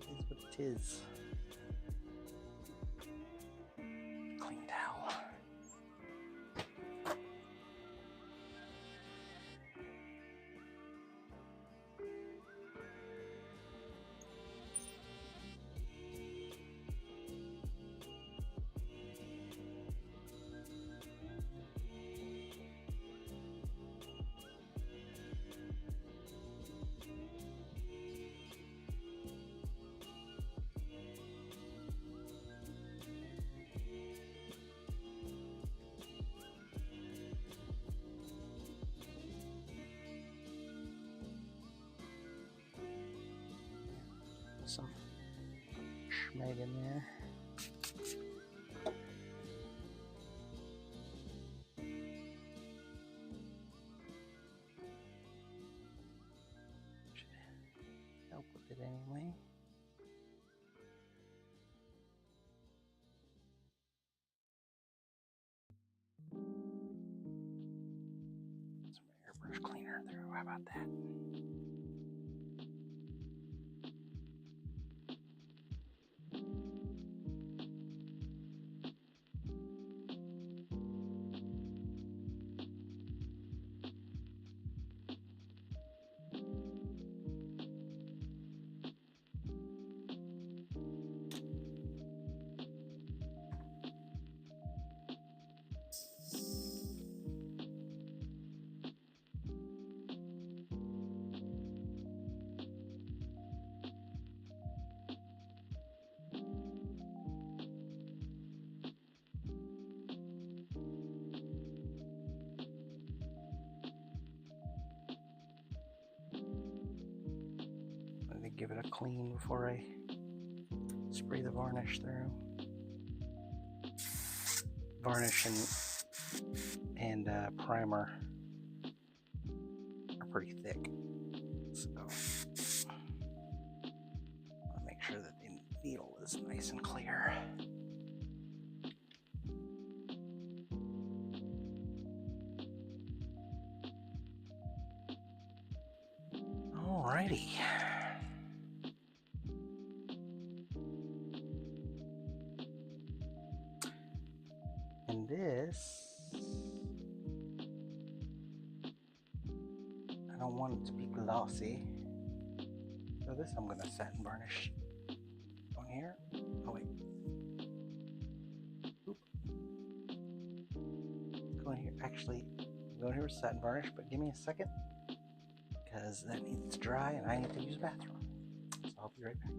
it is what it is. Clean towel. Some schmeg in there. Should help with it anyway. Some airbrush cleaner there. How about that? give it a clean before I spray the varnish through. Varnish and primer are pretty thick, so I'll make sure that the needle is nice and clear. Alrighty. And this, I don't want it to be glossy, so this I'm going to satin varnish on here. Oh wait, oop. Let's go in here. Actually, I'm going here with satin varnish, but give me a second because that needs to dry and I need to use the bathroom. So I'll be right back.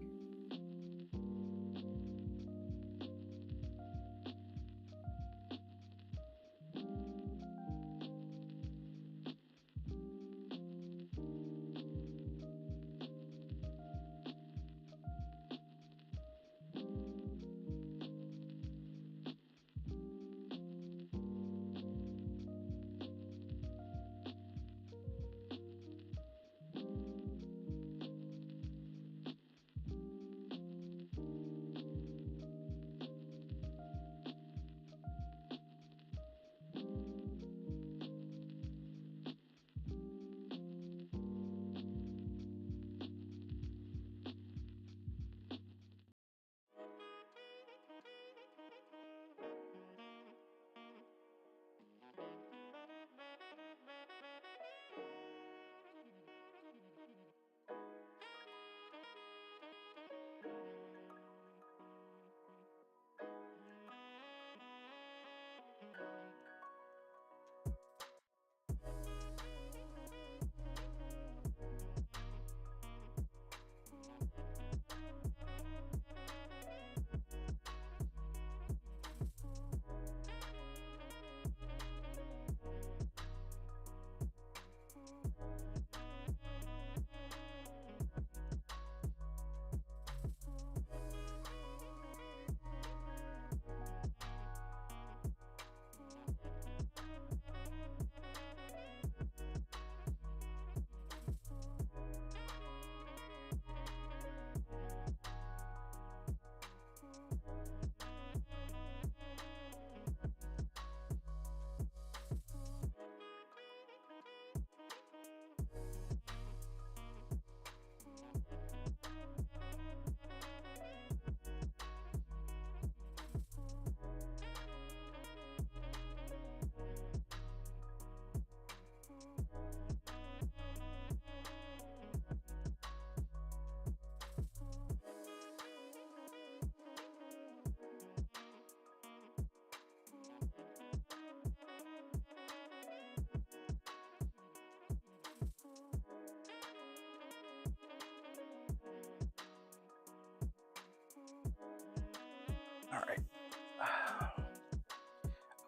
All right.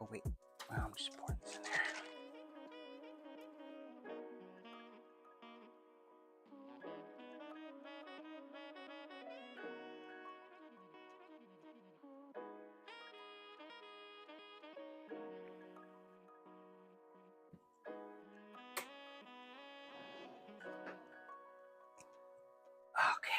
Oh wait, I'm just pouring this in there. Okay.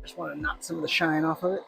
Just want to knock some of the shine off of it.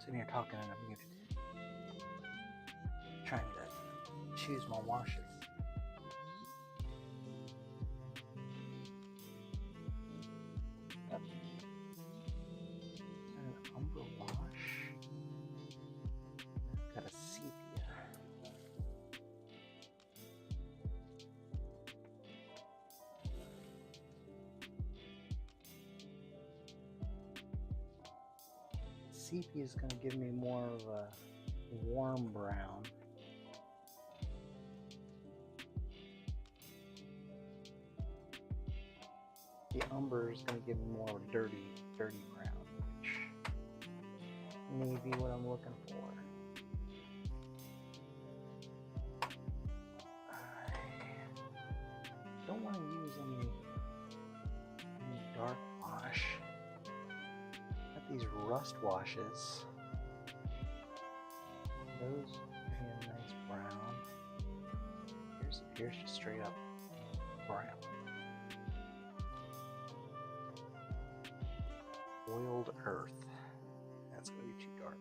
sitting here talking and I'm muted. Trying to choose my washes. Yep. An umber wash. Got a sepia. Sepia is going to give me more of a warm brown. The umber is going to give me more of a dirty brown, which may be what I'm looking for. I don't want to use any dark wash. Got these rust washes. Those give me a nice brown. Here's just straight up brown. Oiled earth. That's going to be too dark.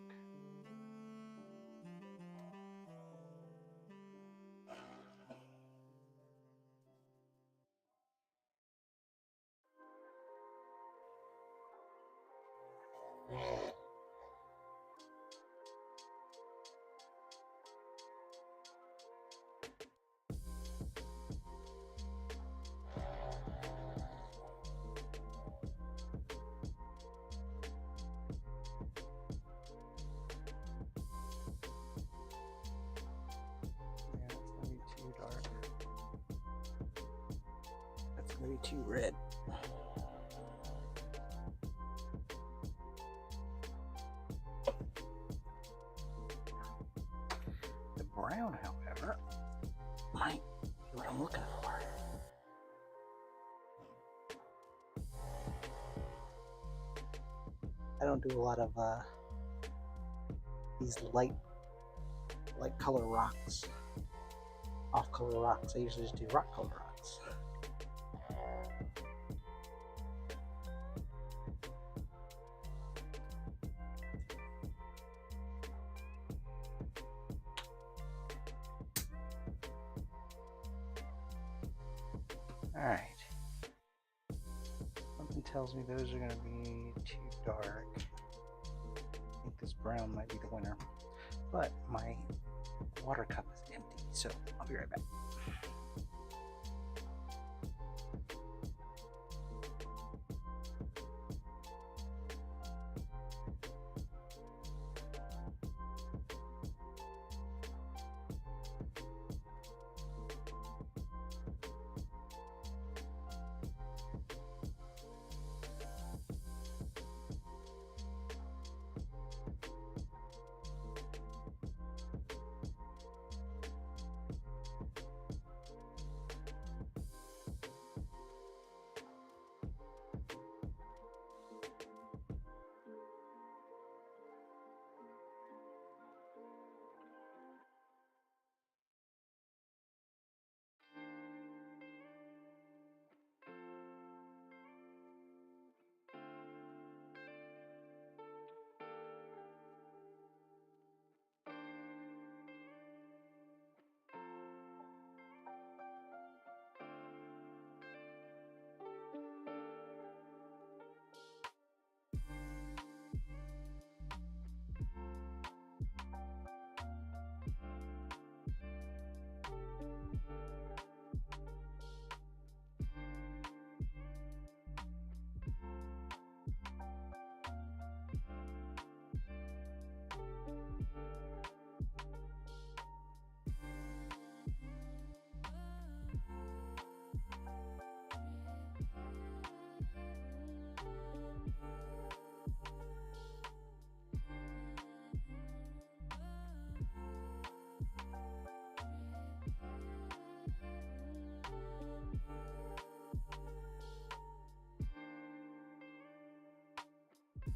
Maybe too red. The brown, however, might be what I'm looking for. I don't do a lot of these light color rocks, off color rocks. I usually just do rock color rocks. Alright. Something tells me those are going to be too dark. I think this brown might be the winner. But my water cup is empty, so I'll be right back.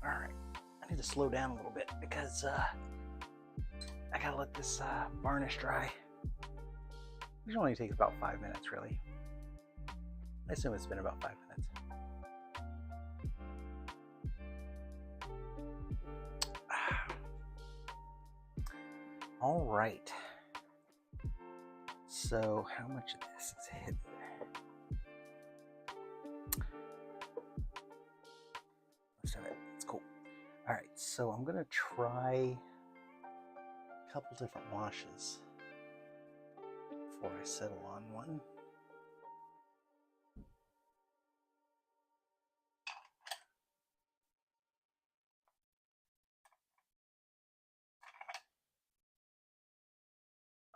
Alright, I need to slow down a little bit because I gotta let this varnish dry. It only takes about 5 minutes, really. I assume it's been about 5 minutes. All right. So how much of this is hidden? Most of it. It's cool. All right. So I'm gonna try a couple different washes before I settle on one.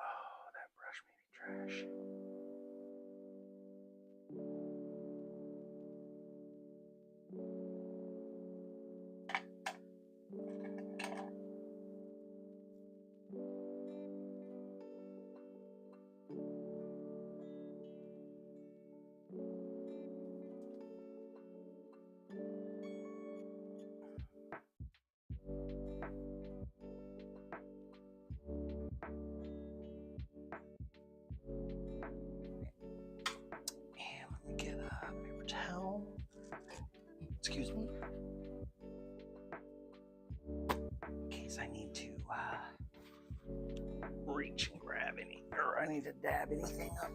Oh, that brush may be trash. And let me get a paper towel. Excuse me. In case I need to reach and grab any, or I need to dab anything up.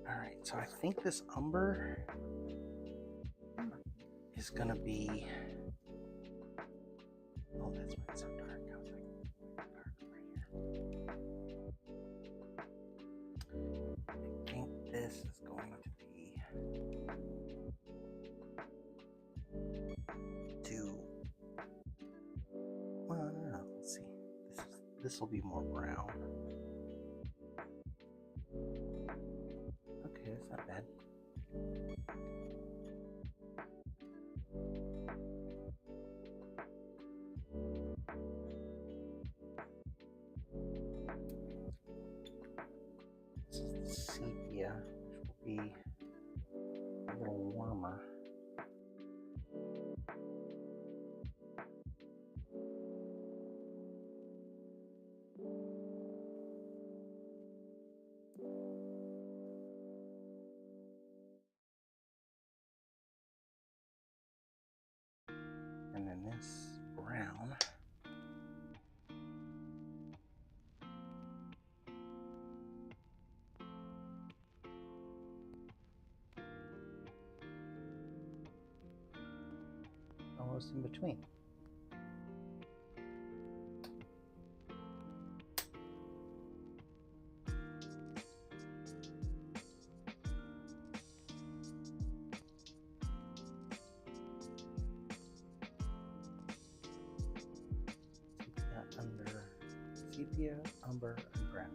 All right, so I think this umber is gonna be. Oh, that's why it's so dark. I was like, dark over here. I think this is going to be too. Well, I don't know. Let's see. This will be more brown. Okay, that's not bad. This is the sepia, which will be a little warmer. And then this brown almost in between. Sepia, umber, and brown.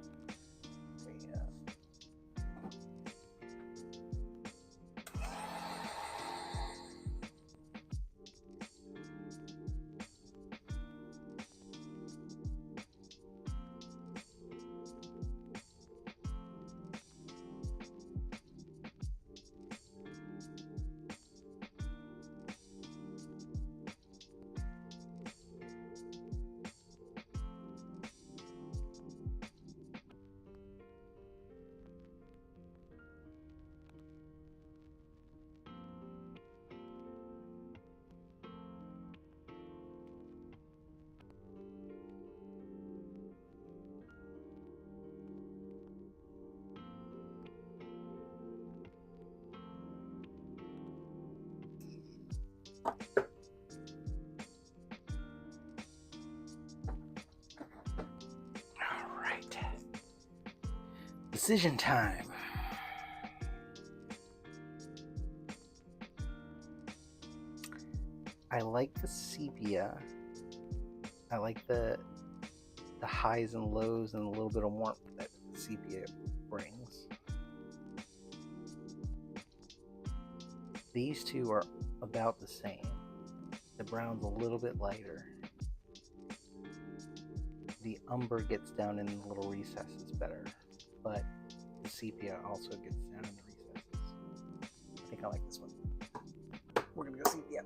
All right. Decision time. I like the sepia. I like the highs and lows and a little bit of warmth that the sepia brings. These two are about the same. The brown's a little bit lighter. The umber gets down in the little recesses better, but the sepia also gets down in the recesses. I think I like this one. We're gonna go sepia.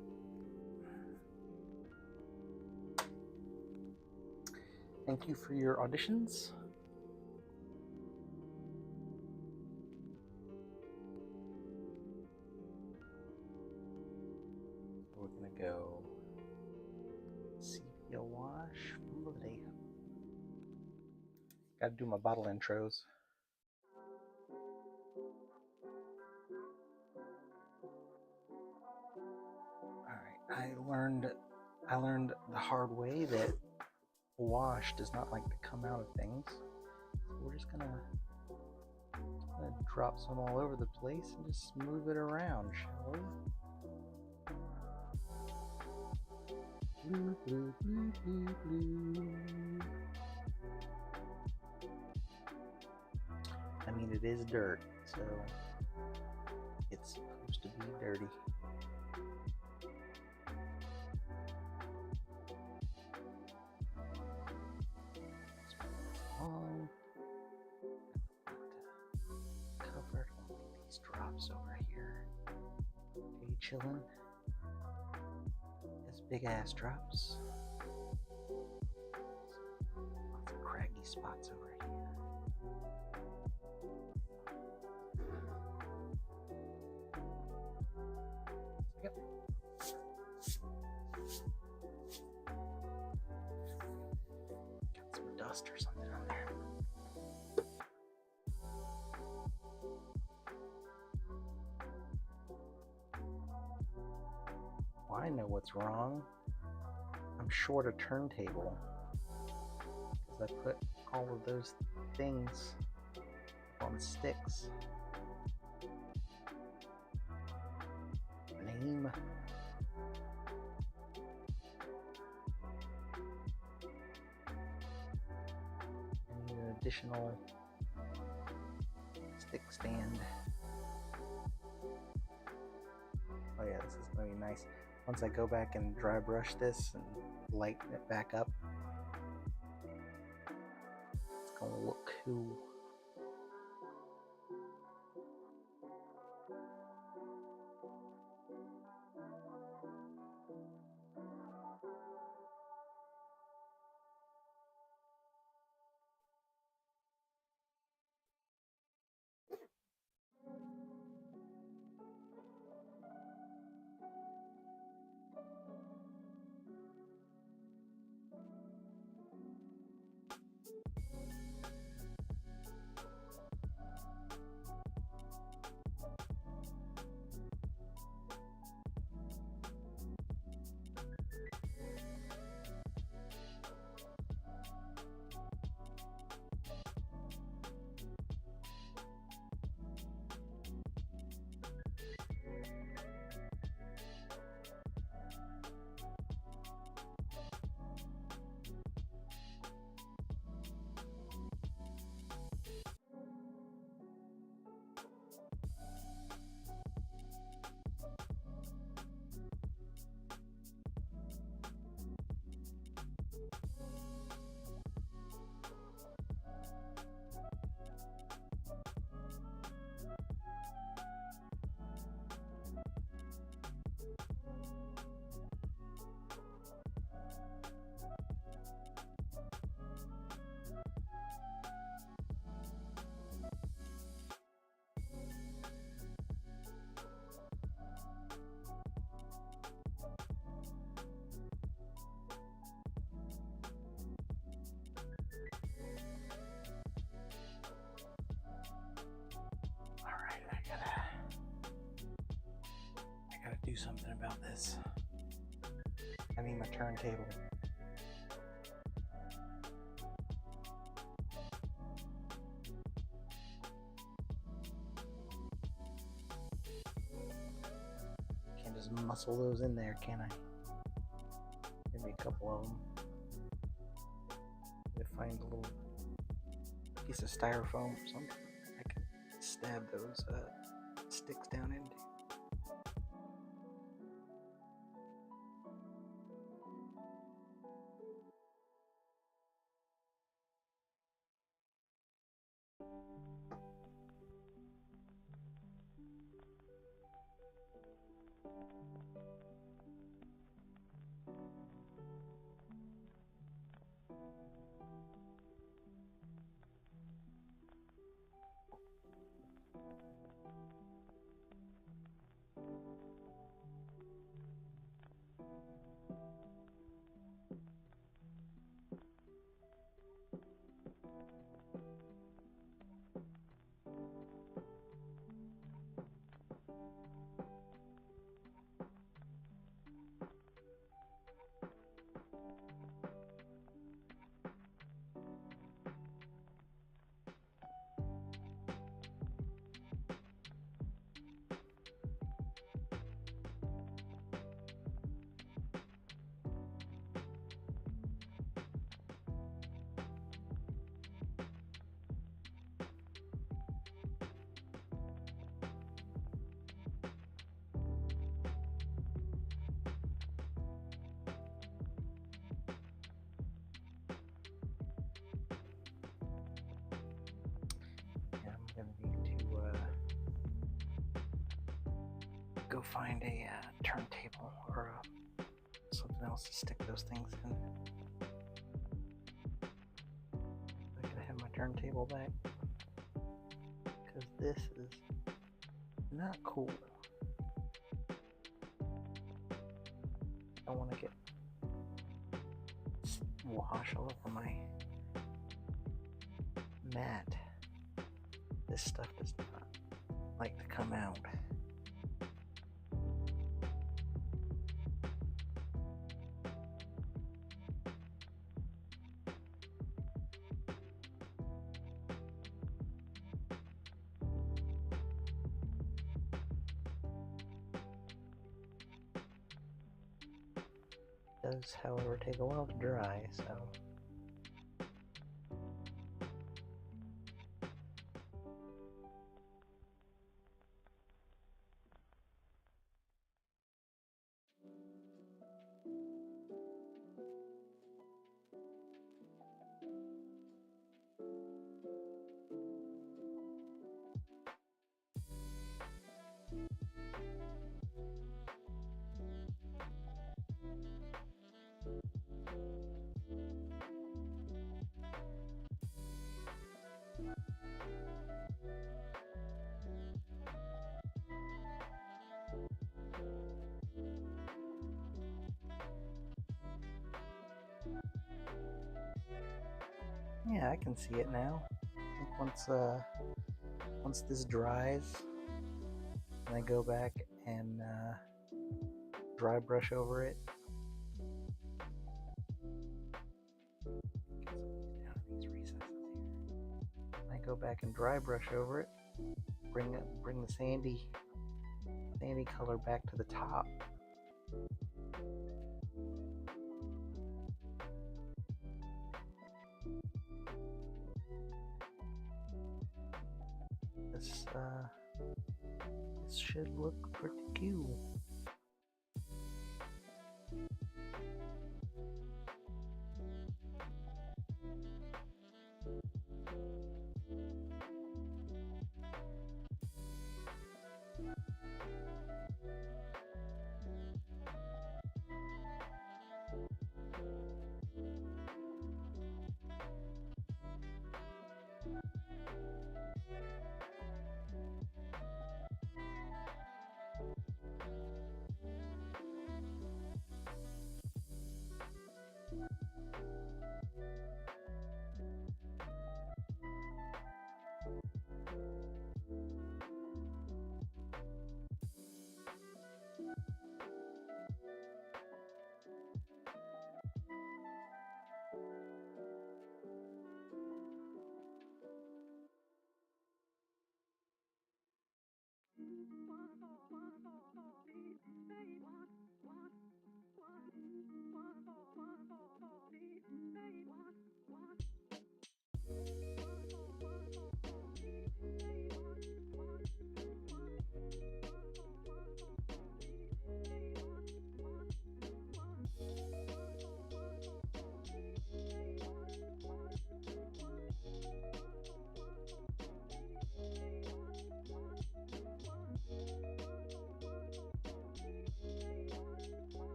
Thank you for your auditions. We're gonna go sepia Gotta do my bottle intros. Alright, I learned the hard way that wash does not like to come out of things. So we're just gonna drop some all over the place and just move it around, shall we? Blue, blue, blue, blue, blue. I mean, it is dirt, so it's supposed to be dirty. Long. Covered. These drops over here. Are you chilling? These big ass drops. Lots of craggy spots over here. Yep. Got some dust or something on there. Well, I know what's wrong. I'm short a turntable because I put all of those things on sticks. Name. I need an additional stick stand. Oh yeah, this is going to be nice. Once I go back and dry brush this and lighten it back up, it's going to look cool. Do something about this. I need my turntable. Can't just muscle those in there, can I? Maybe a couple of them. Maybe find a little piece of styrofoam or something I can stab those sticks down into. find a turntable or something else to stick those things in. I gotta have my turntable back because this is not cool. I want to get wash all over my mat. This stuff does not like to come out. Does, however, take a while to dry, so yeah, I can see it now. I think once this dries, and I go back and dry brush over it. I go back and dry brush over it. Bring the sandy color back to the top. This should look pretty cool.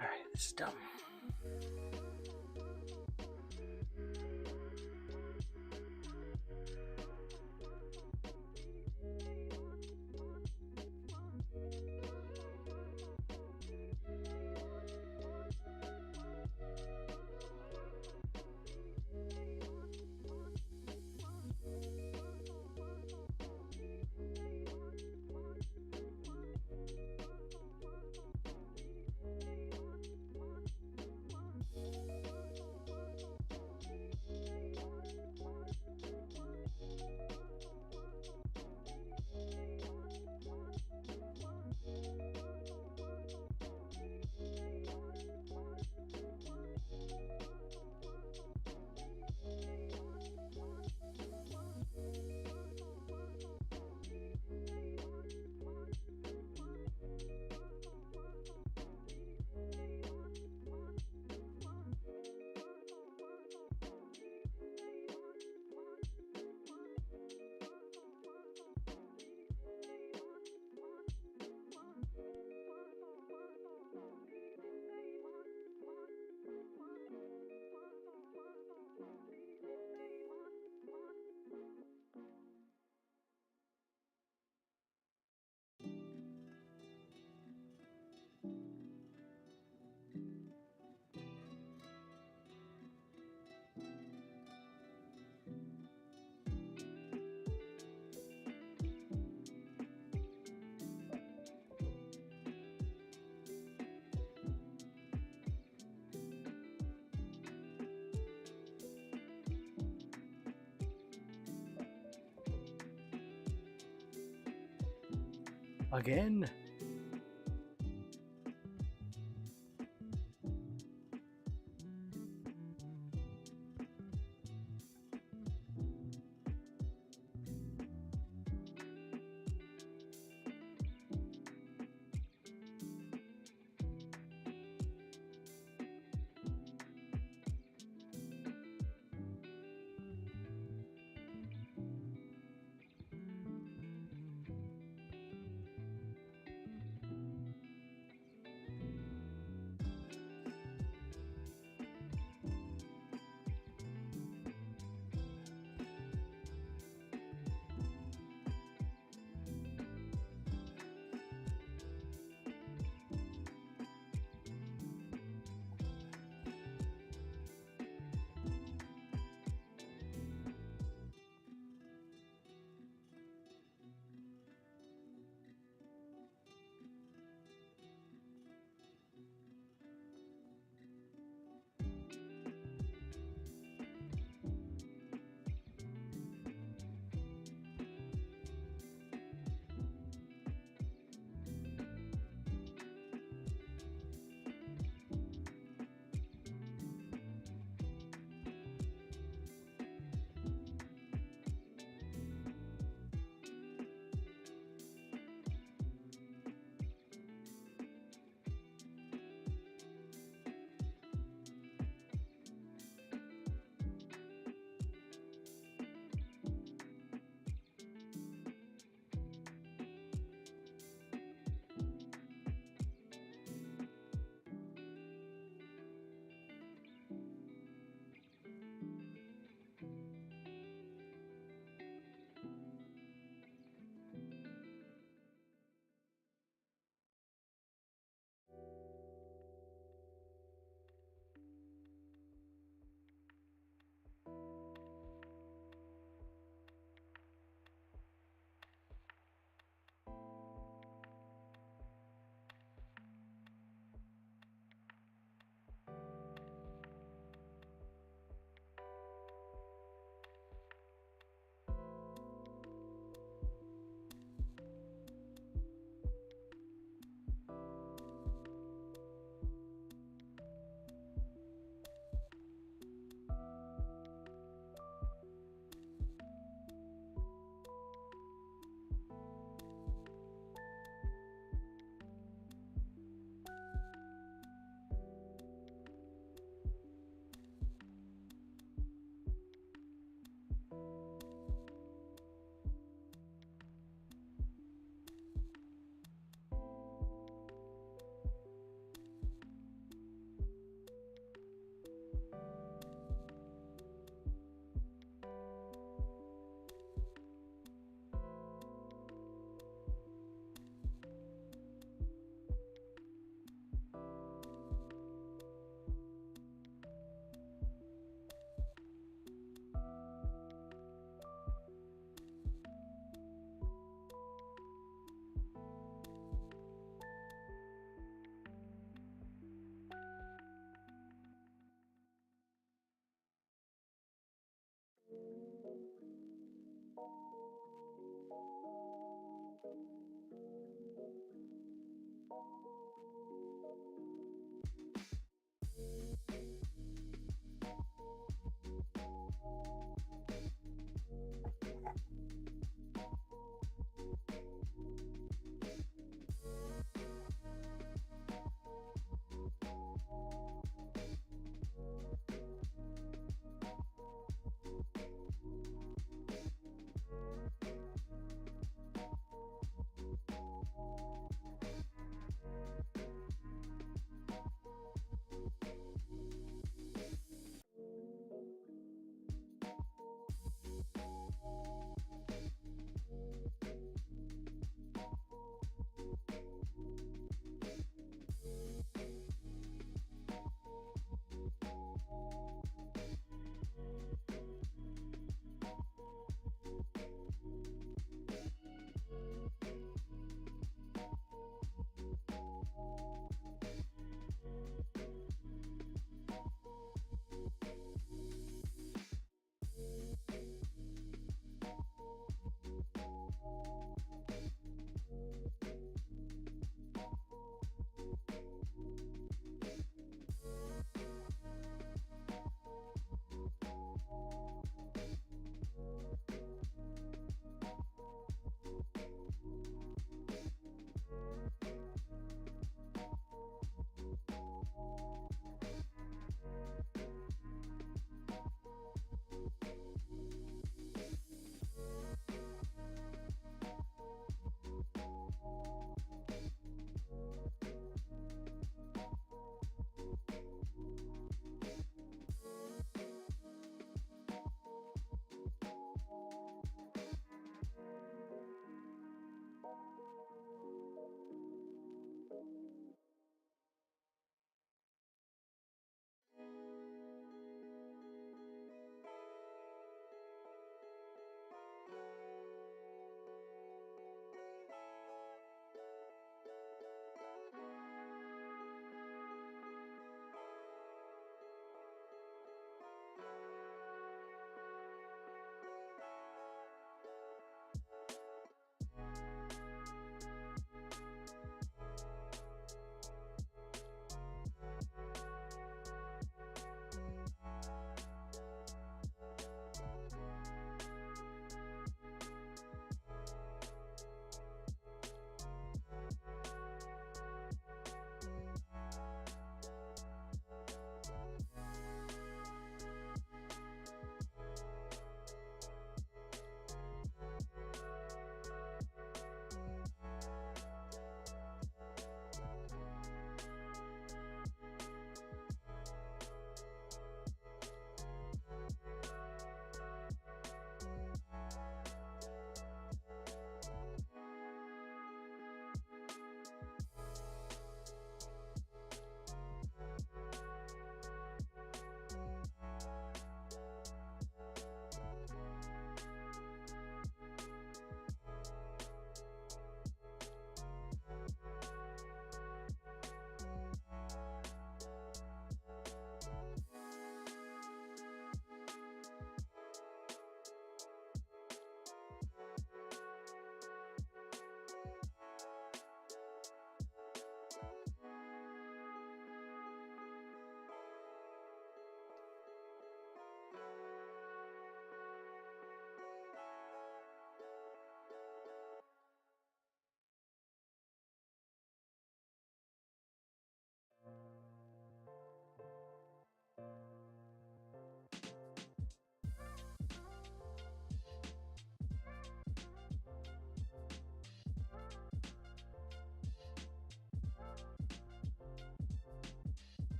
Alright, this is done. Again?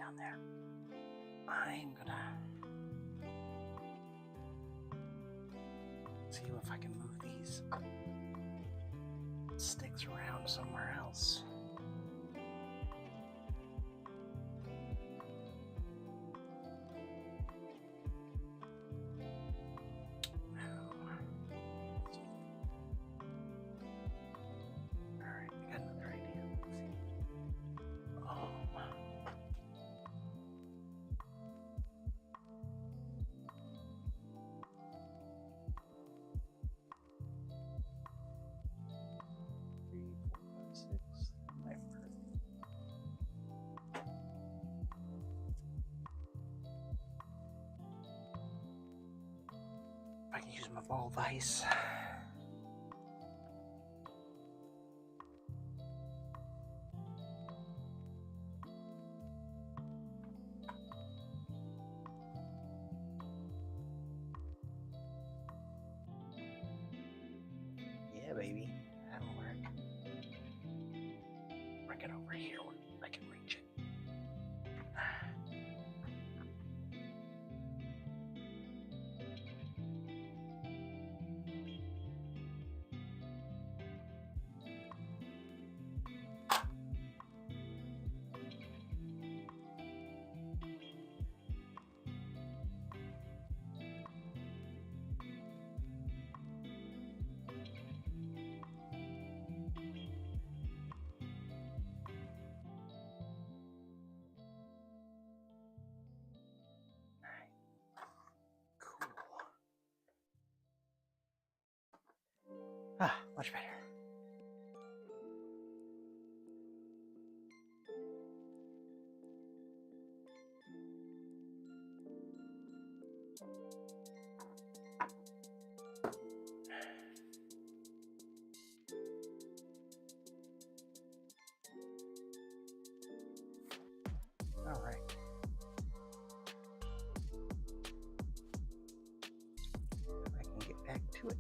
down there. I'm gonna see if I can move these sticks around somewhere else. I can use my ball vise. Yeah, baby, that'll work. Bring it over here where I can reach it. Ah, much better. All right. If I can get back to it.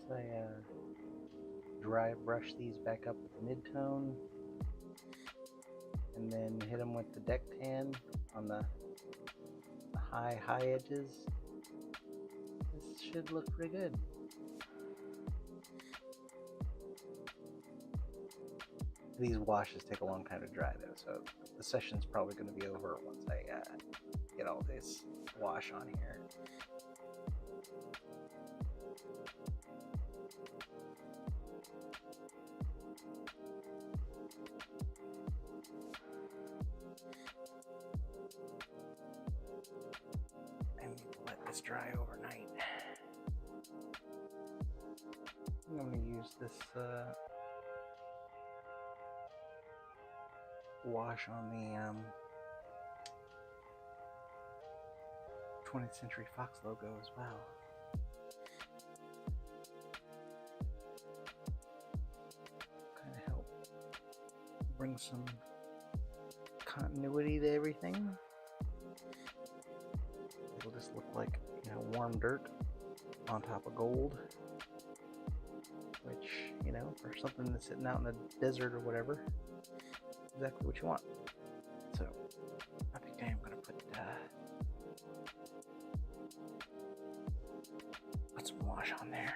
So I dry brush these back up with mid-tone, and then hit them with the deck tan on the high edges. This should look pretty good. These washes take a long time to dry though, so the session's probably going to be over once I get all this wash on here. I need to let this dry overnight. I'm going to use this wash on the 20th Century Fox logo as well. Kind of help bring some continuity to everything. It'll just look like, you know, warm dirt on top of gold, which, you know, for something that's sitting out in the desert or whatever, exactly what you want. So I think I am going to put some wash on there.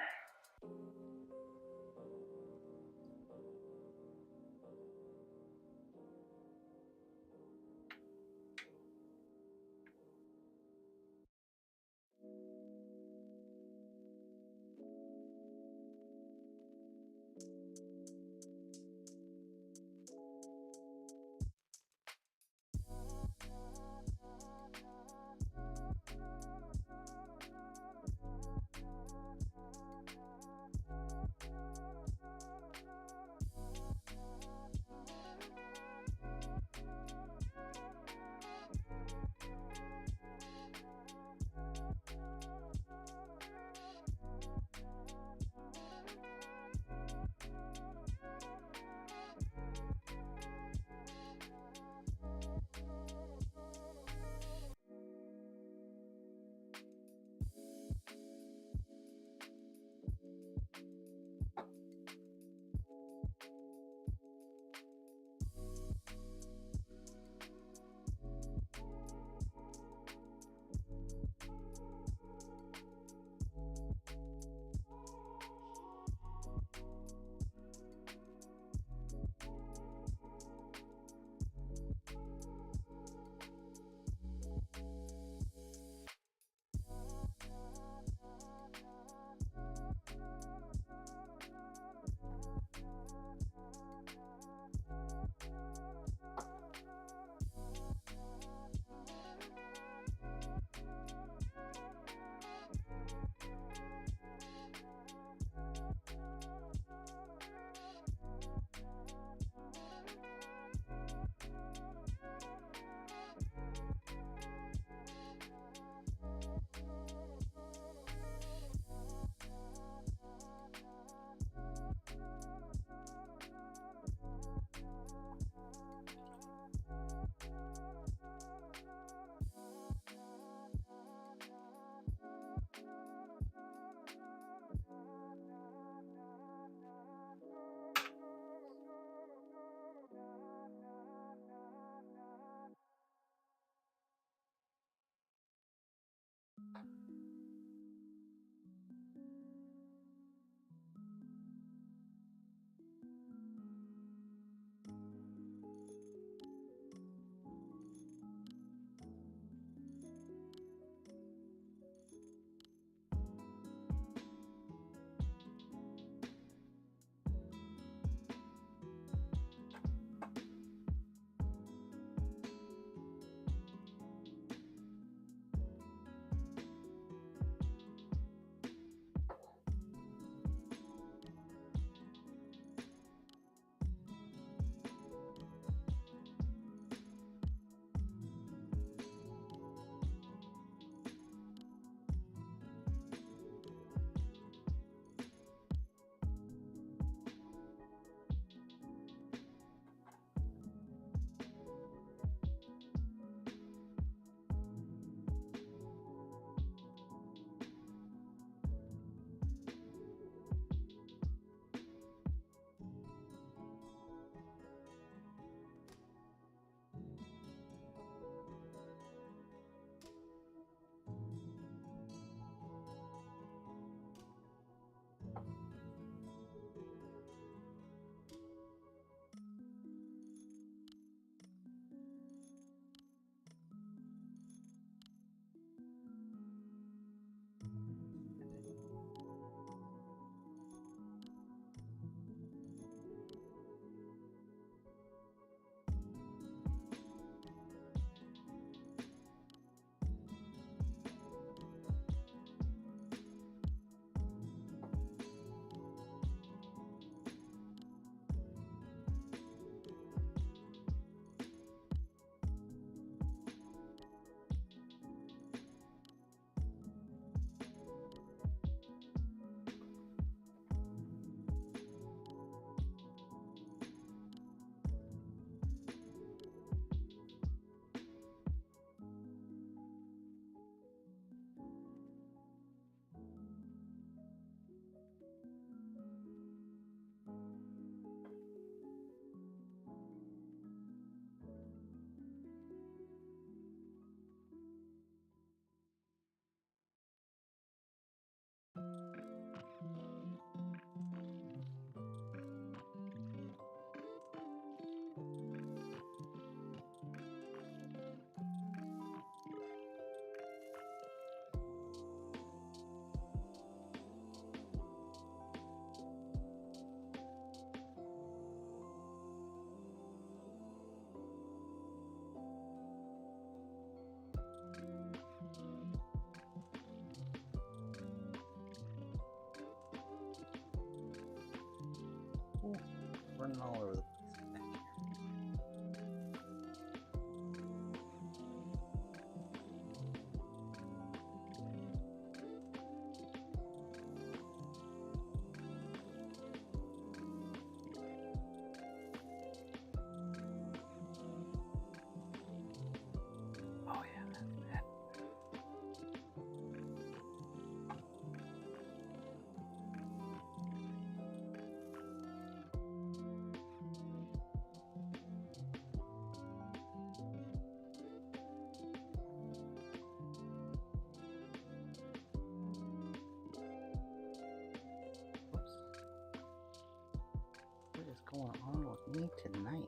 running all over the place. Oh yeah, that's bad. Whoops. What is going on with me tonight?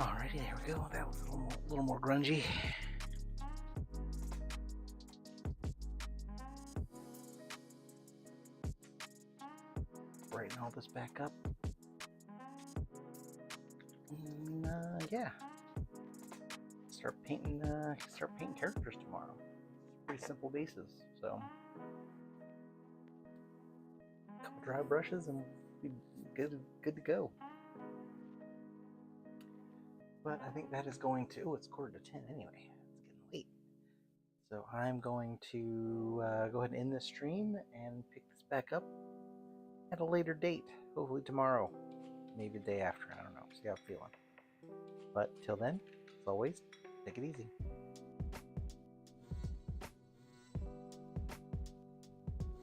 Alrighty, there we go. That was a little more grungy. Brighten all this back up. And, yeah. Start painting characters tomorrow. Pretty simple bases, so a couple dry brushes and we'll be good to go. But I think that is going to. Oh, it's 9:45 anyway. It's getting late, so I'm going to go ahead and end this stream and pick this back up at a later date. Hopefully tomorrow, maybe the day after. I don't know. See how I'm feeling. But till then, as always, take it easy.